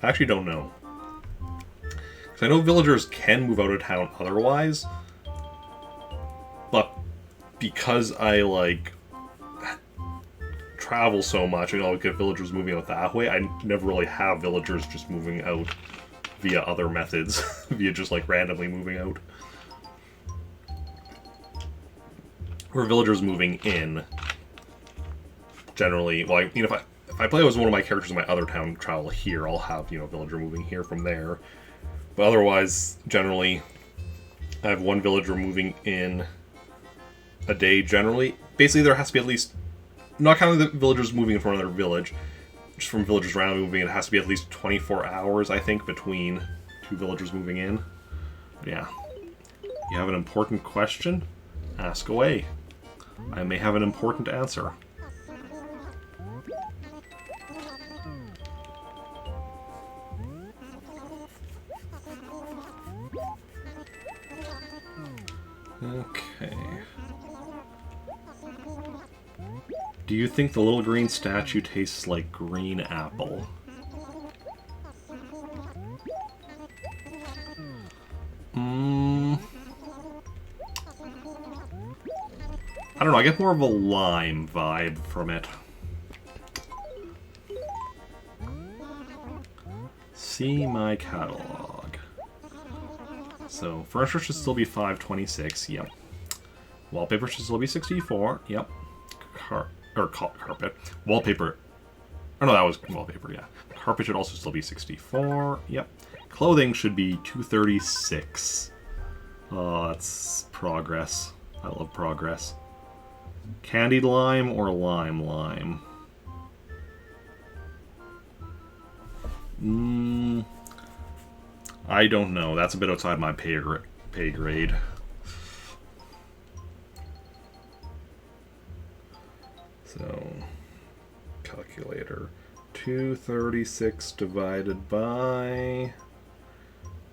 actually don't know. Because I know villagers can move out of town otherwise, but because I, like, travel so much, I always get villagers moving out that way, I never really have villagers just moving out via other methods, via just, like, randomly moving out. Or villagers moving in. Generally, well, you know, if I play as one of my characters in my other town travel here, I'll have, you know, villager moving here from there. But otherwise, generally, I have one villager moving in a day, generally. Basically, there has to be at least not counting the villagers moving from another village, just from villagers randomly moving in, it has to be at least 24 hours, I think, between 2 villagers moving in. But yeah. You have an important question? Ask away. I may have an important answer. Okay. Do you think the little green statue tastes like green apple? I don't know, I get more of a lime vibe from it. See my catalog. So, furniture should still be 526, yep. Wallpaper should still be 64, yep. Carpet. Wallpaper. Oh no, that was wallpaper, yeah. Carpet should also still be 64, yep. Clothing should be 236. Oh, that's progress. I love progress. Candied lime or lime? I don't know. That's a bit outside my pay grade. So, calculator. 236 divided by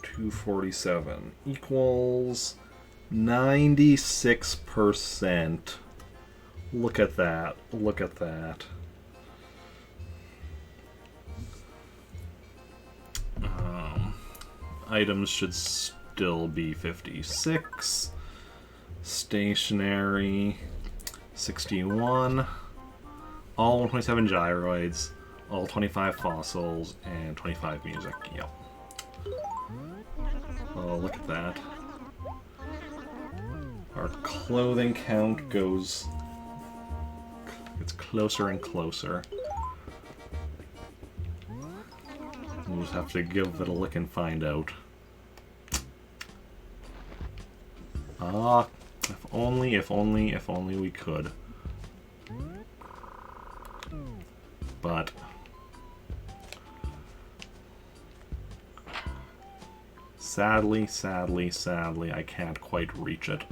247 equals 96%. Look at that. Look at that. Items should still be 56. Stationery, 61. All 127 gyroids, all 25 fossils, and 25 music. Yep. Oh, look at that. Our clothing count goes... It's closer and closer. We'll just have to give it a look and find out. Ah, if only we could. But... Sadly, I can't quite reach it.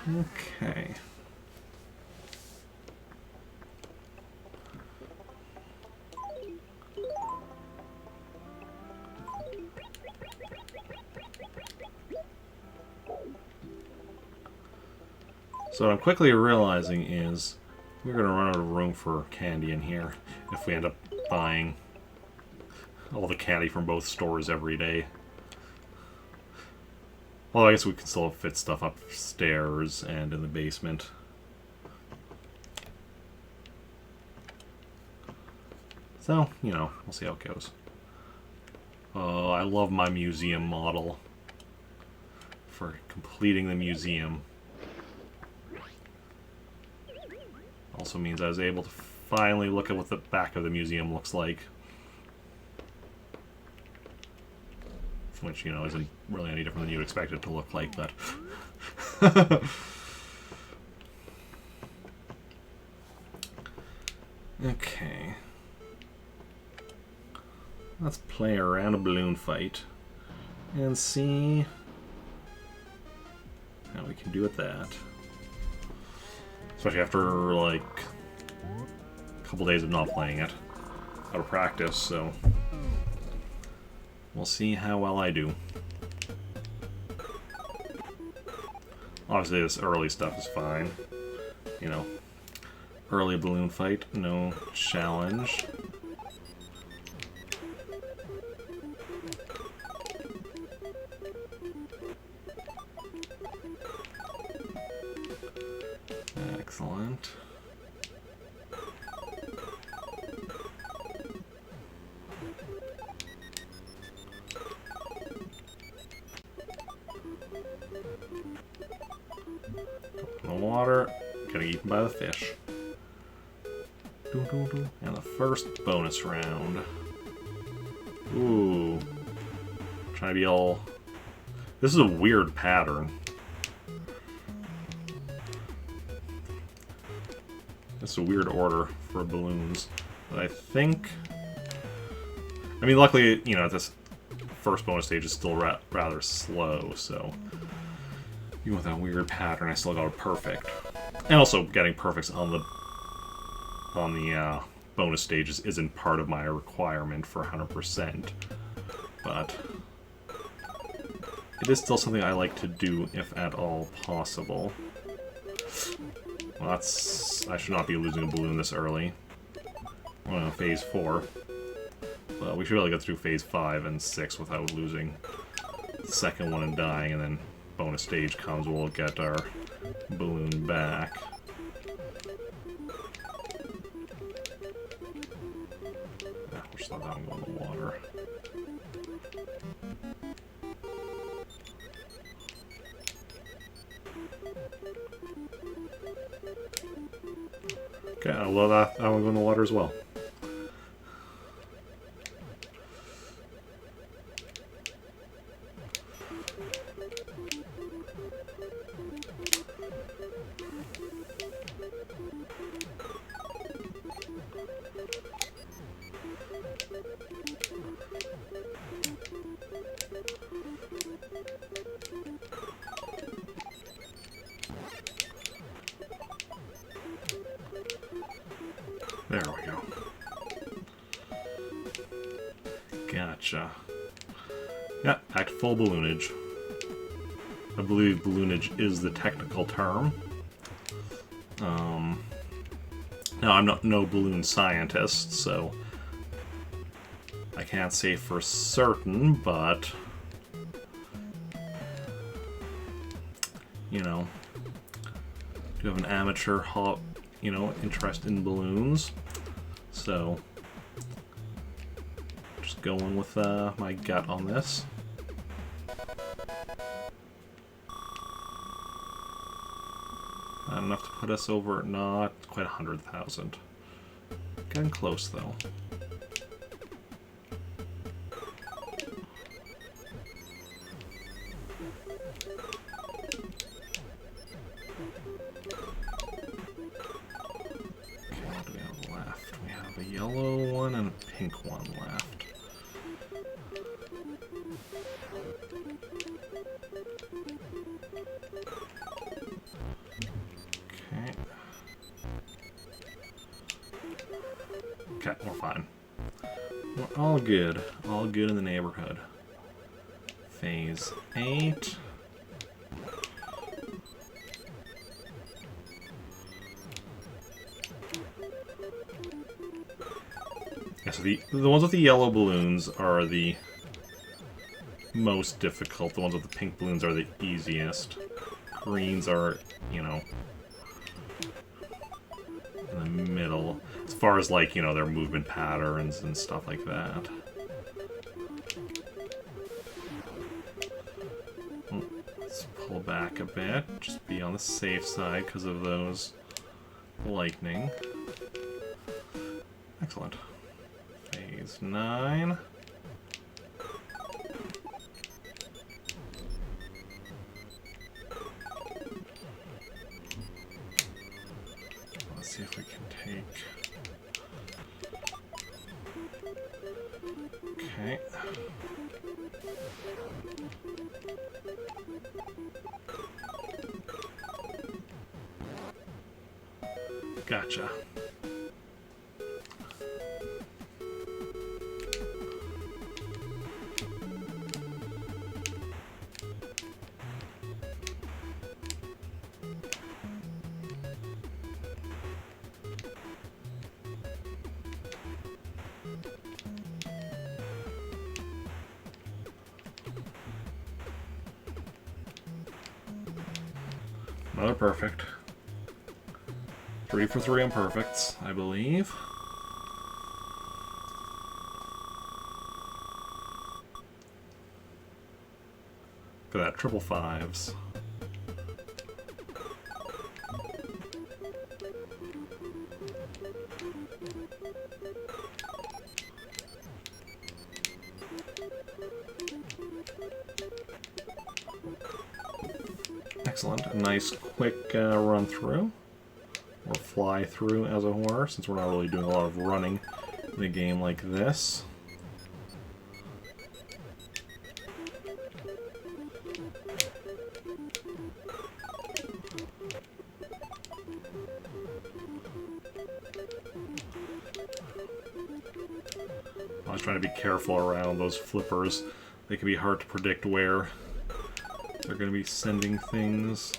Okay. So what I'm quickly realizing is we're going to run out of room for candy in here if we end up buying all the candy from both stores every day. Well, I guess we can still fit stuff upstairs and in the basement. So, you know, we'll see how it goes. Oh, I love my museum model for completing the museum. Also means I was able to finally look at what the back of the museum looks like. Which, you know, isn't really any different than you'd expect it to look like, but... Okay. Let's play around a balloon fight and see how we can do with that. Especially after, like, a couple days of not playing it. Out of practice, so... We'll see how well I do. Obviously, this early stuff is fine. You know, early balloon fight, no challenge. Excellent. The water, getting eaten by the fish. And the first bonus round. Ooh. Trying to be all... This is a weird pattern. It's a weird order for balloons. But I think... I mean, luckily, you know, this first bonus stage is still rather slow, so... Even with that weird pattern, I still got a perfect. And also, getting perfects on the bonus stages isn't part of my requirement for 100%. But... it is still something I like to do, if at all possible. Well, that's... I should not be losing a balloon this early. Well, phase 4. But we should be able to get through phase 5 and 6 without losing the second one and dying, and then bonus stage comes, we'll get our balloon back. Yeah, we'll just let that one go in the water. Okay, I'll let that one go in the water as well. There we go. Gotcha. Yeah, back to full balloonage. I believe balloonage is the technical term. Now, I'm no balloon scientist, so I can't say for certain, but you know, do have an amateur interest in balloons, so just going with my gut on this. Not enough to put us over, not quite 100,000. Getting close though. Yellow one and a pink one left. Okay. Okay, we're fine. We're all good. All good in the neighborhood. Phase 8. Yeah, so the ones with the yellow balloons are the most difficult. The ones with the pink balloons are the easiest. Greens are, you know, in the middle. As far as, like, you know, their movement patterns and stuff like that. Let's pull back a bit. Just be on the safe side because of those lightning. Excellent. Phase 9. Let's see if we can take... Okay. Gotcha. Another perfect. 3 for 3 on perfects, I believe. For that, triple fives. Excellent. A nice quick run through. Or fly through, as it were, since we're not really doing a lot of running in a game like this. I was trying to be careful around those flippers. They can be hard to predict where they're going to be sending things,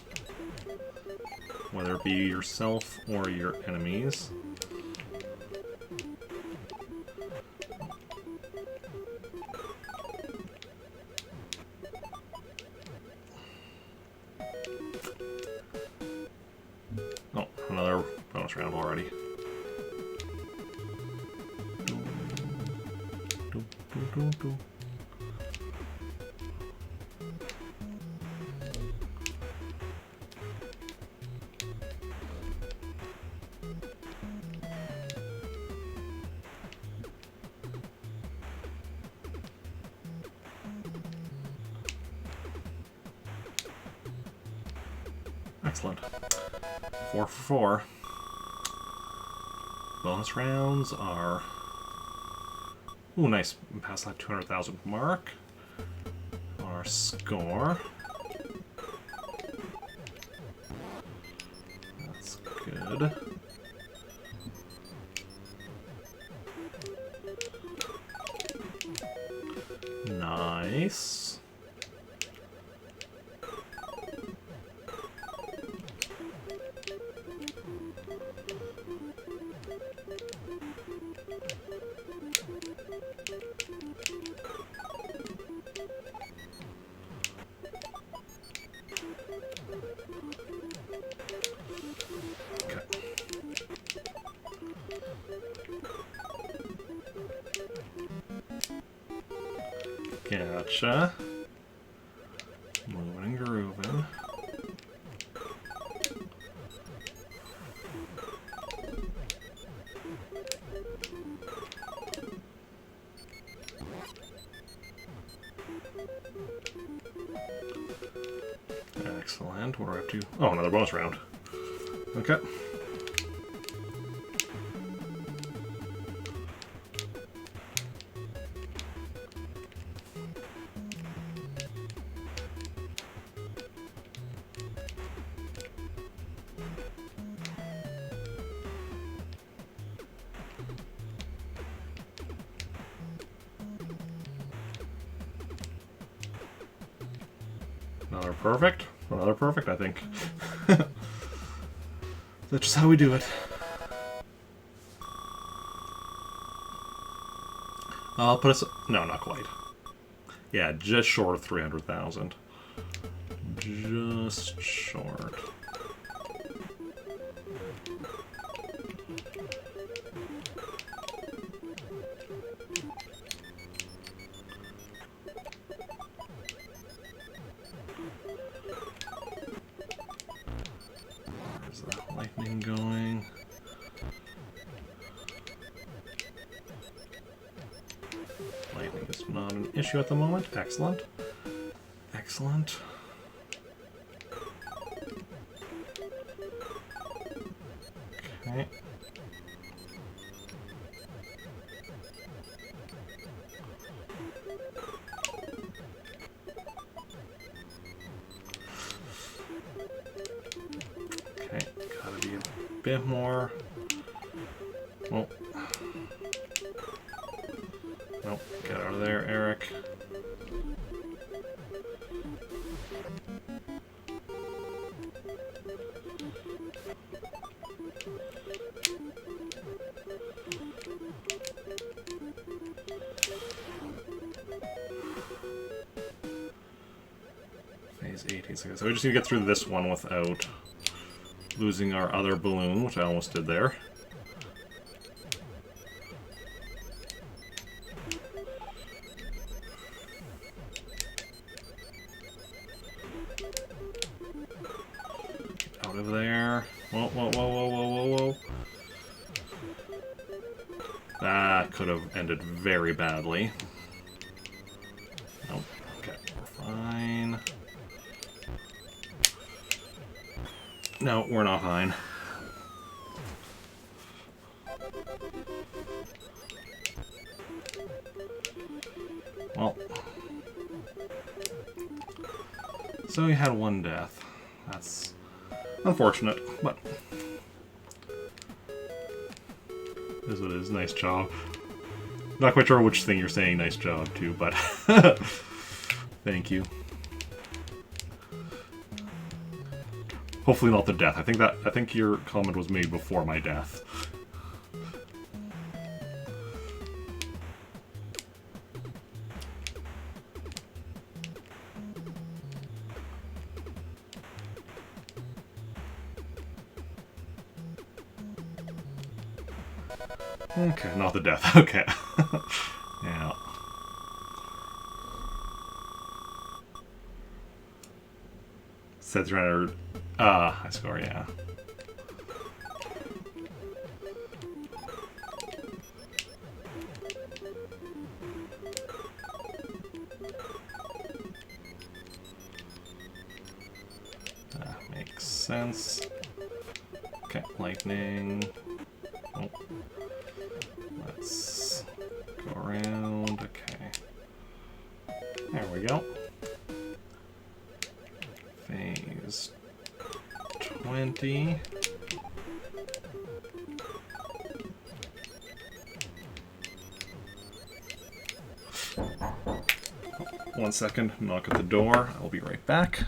whether it be yourself or your enemies. Oh, another bonus round already. Excellent. 4 for 4. Bonus rounds are... Ooh, nice. We passed that 200,000 mark. Our score. That's good. Nice. Gotcha. Moving and grooving. Excellent. What do I have to... Oh, another bonus round. Okay. Another perfect. Another perfect, I think. That's just how we do it. I'll put us... No, not quite. Yeah, just short of 300,000. Just short. Where's the lightning going? Lightning is not an issue at the moment. Excellent. Excellent. Okay. Okay, gotta be a bit more. Oh. Nope, get out of there, Eric. Phase 18 seconds. So we just need to get through this one without losing our other balloon, which I almost did there. Out of there. Whoa, whoa, whoa, whoa, whoa, whoa, whoa. That could have ended very badly. Nope. Okay, we're fine. No, we're not fine. Well. So he had one death. That's unfortunate, but it is what it is. Nice job. Not quite sure which thing you're saying nice job to, but thank you. Hopefully not the death. I think your comment was made before my death. Okay, not the death. Okay. Yeah. Sets around. I score. Yeah. Makes sense. Okay, lightning. Oh. Let's go around. Okay. There we go. Phase 20. Oh, 1 second. Knock at the door. I'll be right back.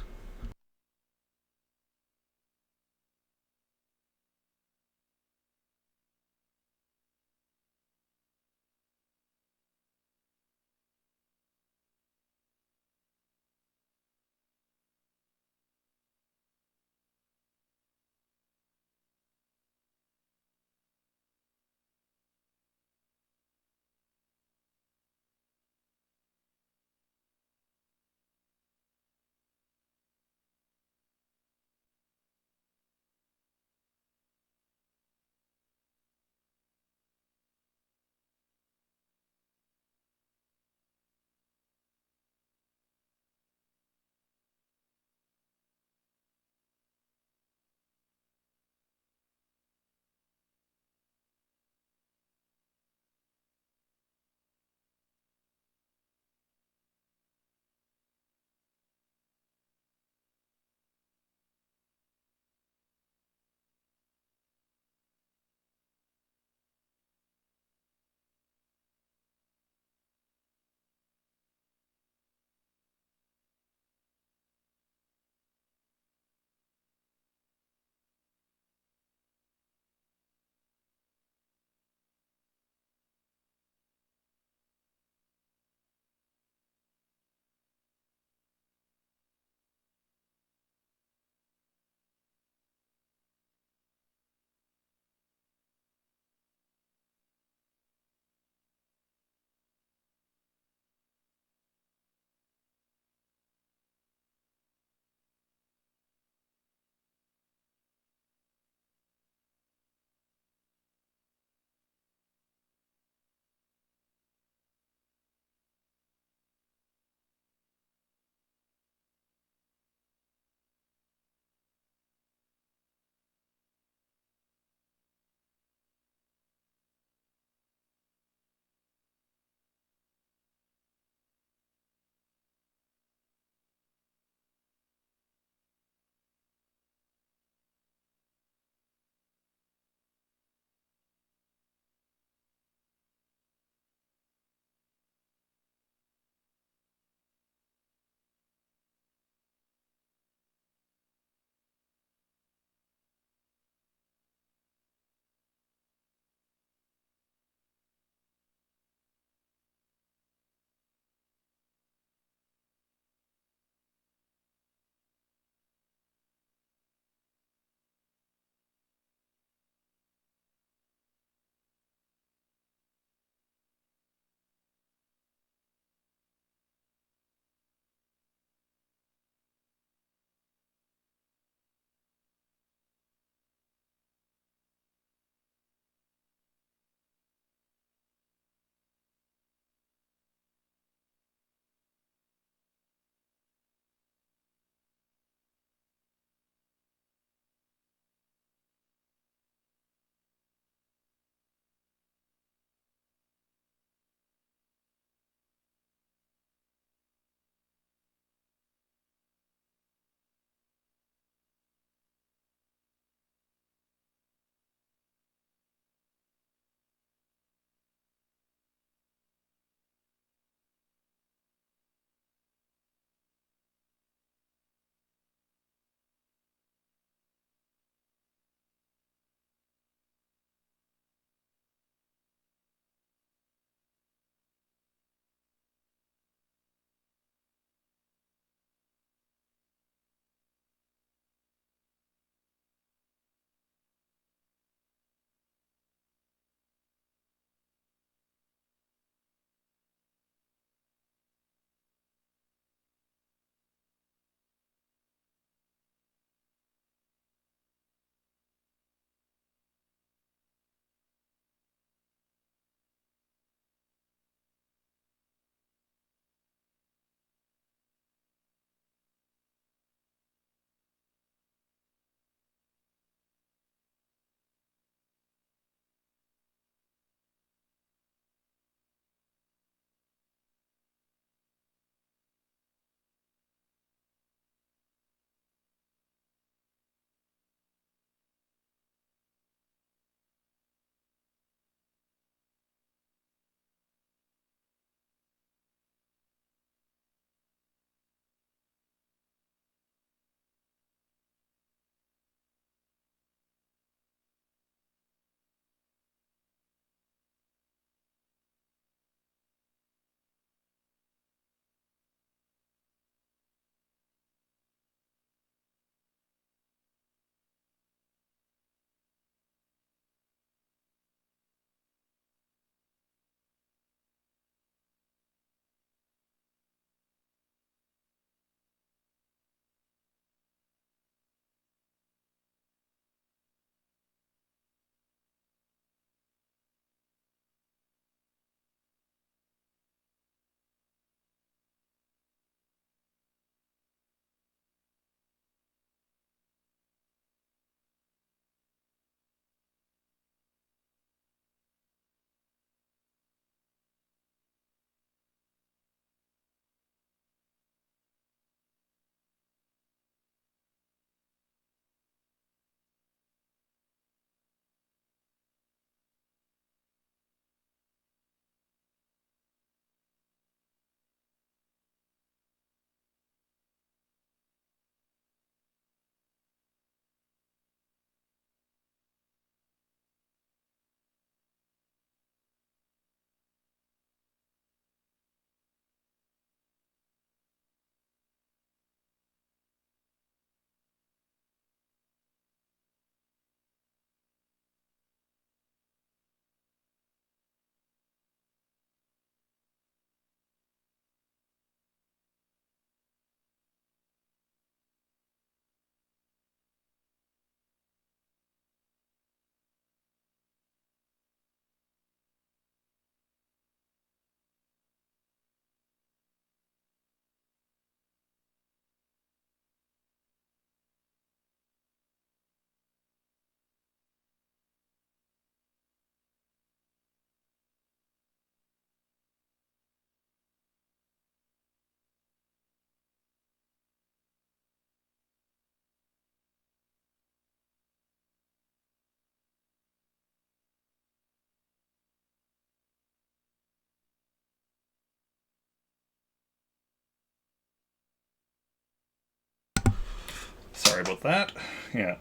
sorry about that. Yeah.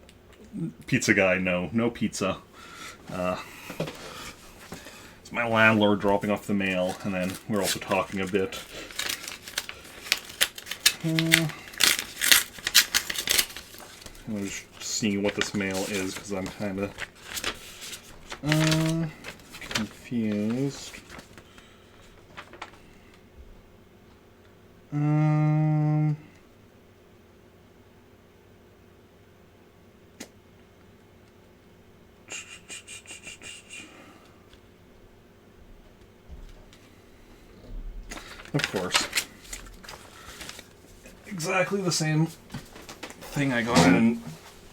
Pizza guy, no pizza. It's my landlord dropping off the mail, and then we're also talking a bit. I'm just seeing what this mail is, because I'm kind of confused. Of course. Exactly the same thing I got in an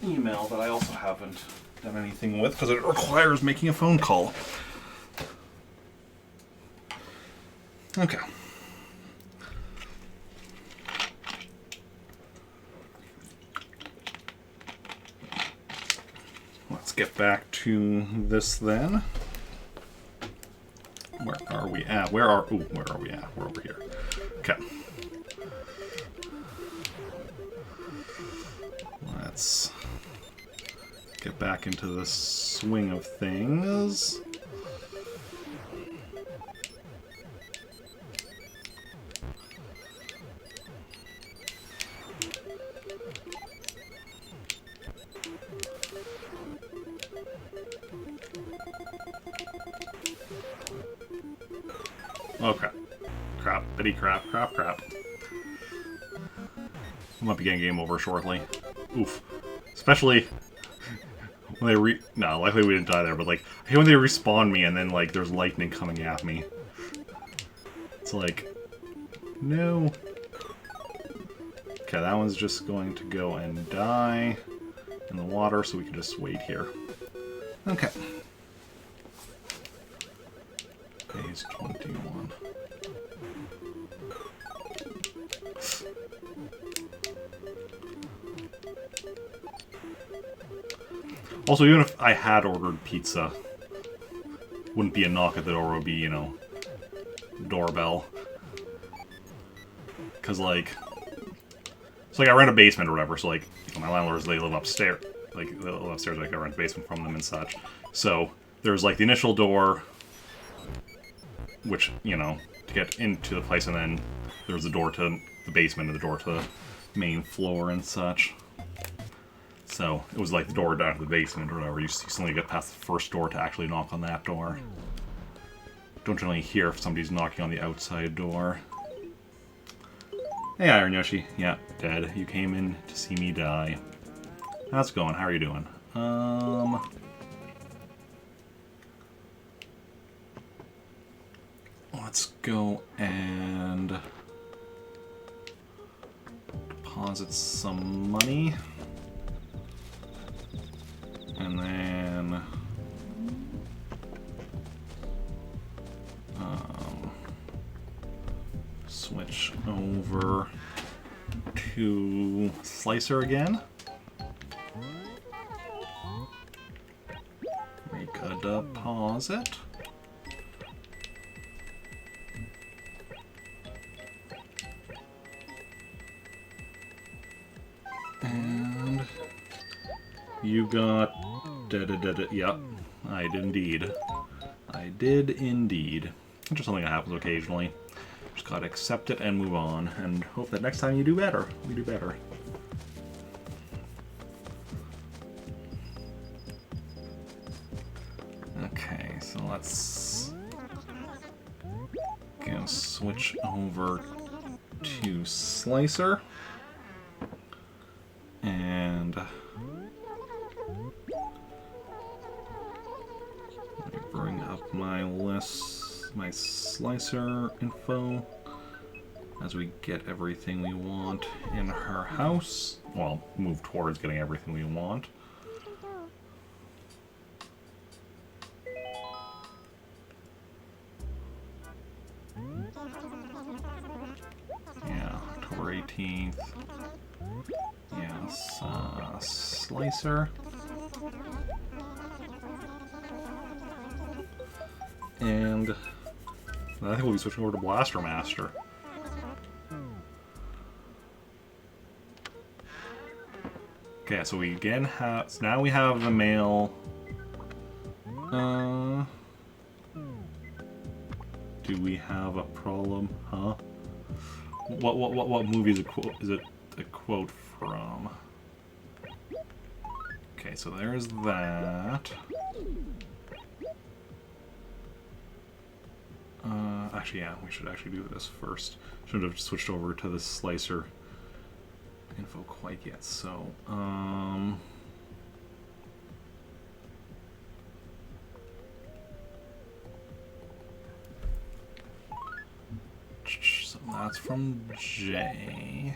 email that I also haven't done anything with because it requires making a phone call. Okay. Let's get back to this then. Where are we at? Where are we at? We're over here. Okay. Let's get back into the swing of things. Okay. Crap, bitty crap. We might be getting game over shortly. Oof. Especially when they no, likely we didn't die there, but like, I hate when they respawn me and then like there's lightning coming at me. It's like, no. Okay, that one's just going to go and die in the water, so we can just wait here. Okay. Phase 21. Also, even if I had ordered pizza, wouldn't be a knock at the door, it would be, you know, doorbell. Because, like, it's like I rent a basement or whatever, so, like, you know, my landlords, they live upstairs. Like, they live upstairs, like, I rent a basement from them and such. So, there's, like, the initial door, which, you know, to get into the place, and then there's the door to the basement and the door to the main floor and such. So, it was like the door down to the basement or whatever. You suddenly get past the first door to actually knock on that door. Don't generally hear if somebody's knocking on the outside door. Hey, Iron Yoshi. Yeah, dead. You came in to see me die. How's it going? How are you doing? Let's go and deposit some money. And then switch over to Slicer again. Make a deposit. And you got... Yep, I did indeed. I did indeed. Just something that happens occasionally. Just gotta accept it and move on, and hope that next time you do better. We do better. Okay, so let's go switch over to Slicer. And let me bring up my list, my Slicer info, as we get everything we want in her house. Well, move towards getting everything we want. Yeah, October 18th. Yes, Slicer. And I think we'll be switching over to Blaster Master. Okay, so we again have... So now we have the male... Do we have a problem? Huh? What movie is it a quote from? Okay, so there's that. Actually, yeah, we should actually do this first. Should have switched over to the slicer info quite yet. So, so that's from J.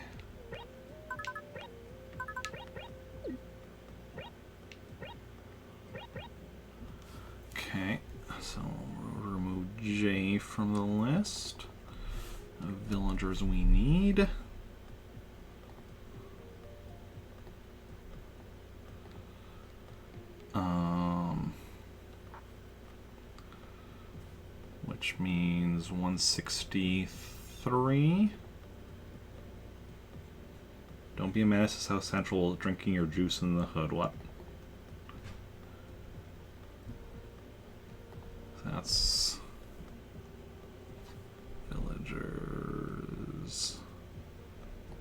Okay, so we'll remove J from the list of villagers we need. Which means 163. Don't be a menace to South Central drinking your juice in the hood. What? That's villagers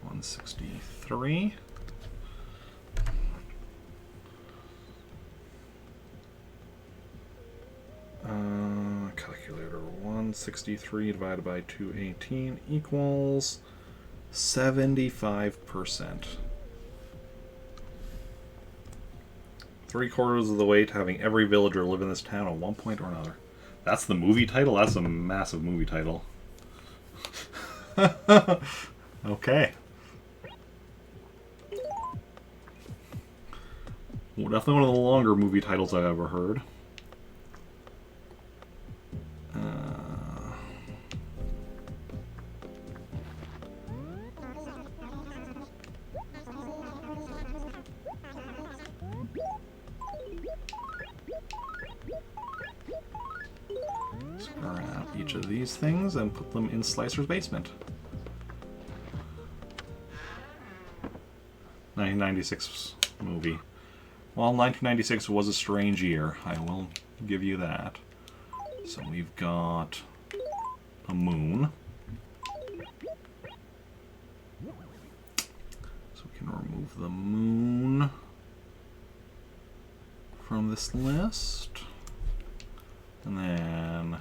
163. Calculator 163 divided by 218 equals 75%. 3/4 of the way to having every villager live in this town at one point or another. That's the movie title? That's a massive movie title. Okay. Well, definitely one of the longer movie titles I've ever heard. Grab each of these things and put them in Slicer's basement. 1996 movie. Well, 1996 was a strange year. I will give you that. So we've got a moon. So we can remove the moon from this list. And then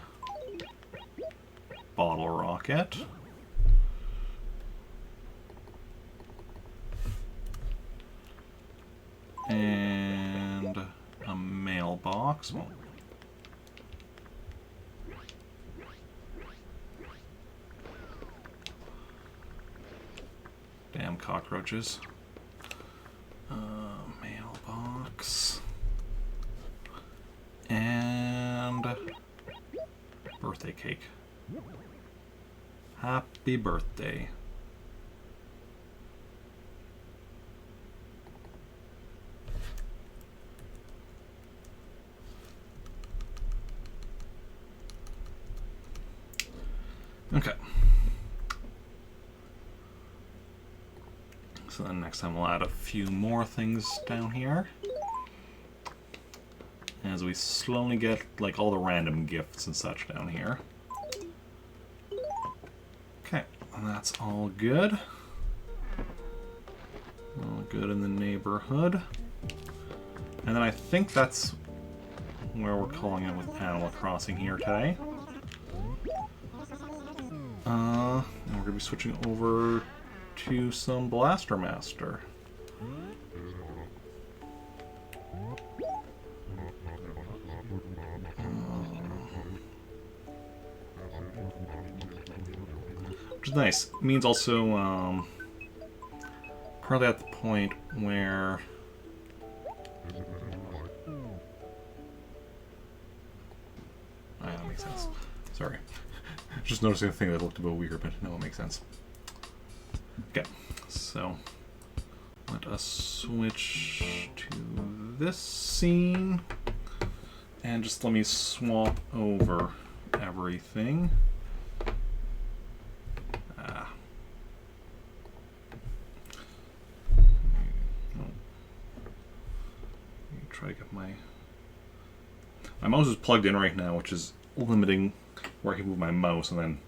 bottle rocket. And a mailbox. Well, damn cockroaches. Mailbox. And birthday cake. Happy birthday. Okay. So then next time we'll add a few more things down here. As we slowly get like all the random gifts and such down here. Okay, and that's all good. All good in the neighborhood. And then I think that's where we're calling it with Animal Crossing here today. And we're going to be switching over to some Blaster Master. Which is nice. It means also, currently at the point where that makes sense. Sorry. Just noticing a thing that looked a bit weird, but no, it makes sense. Okay, so let us switch to this scene. And just let me swap over everything. mouse is plugged in right now, which is limiting where I can move my mouse, and then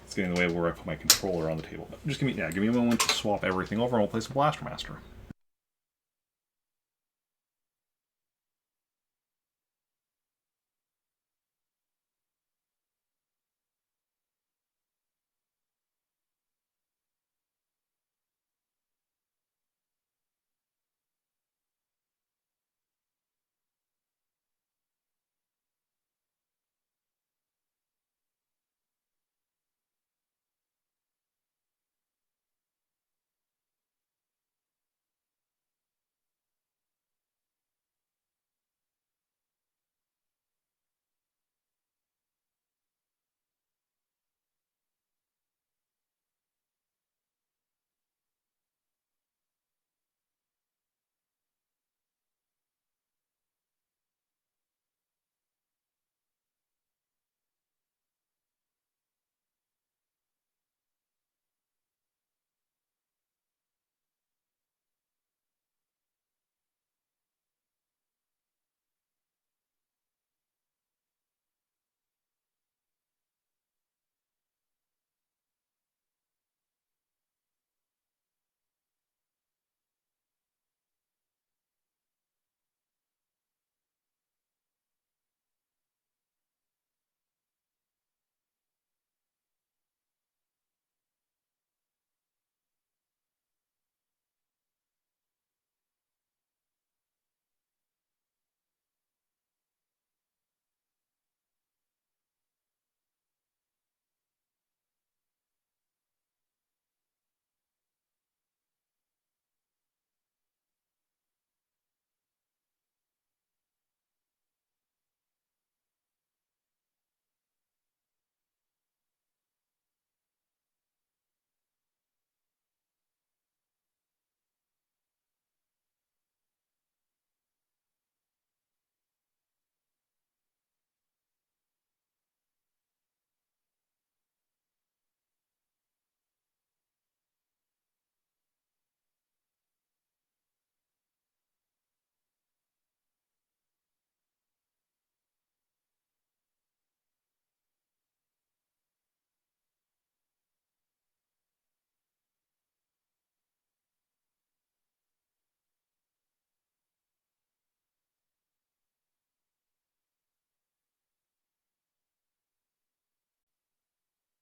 it's getting in the way of where I put my controller on the table. But just give me a moment to swap everything over, and we'll play some Blaster Master.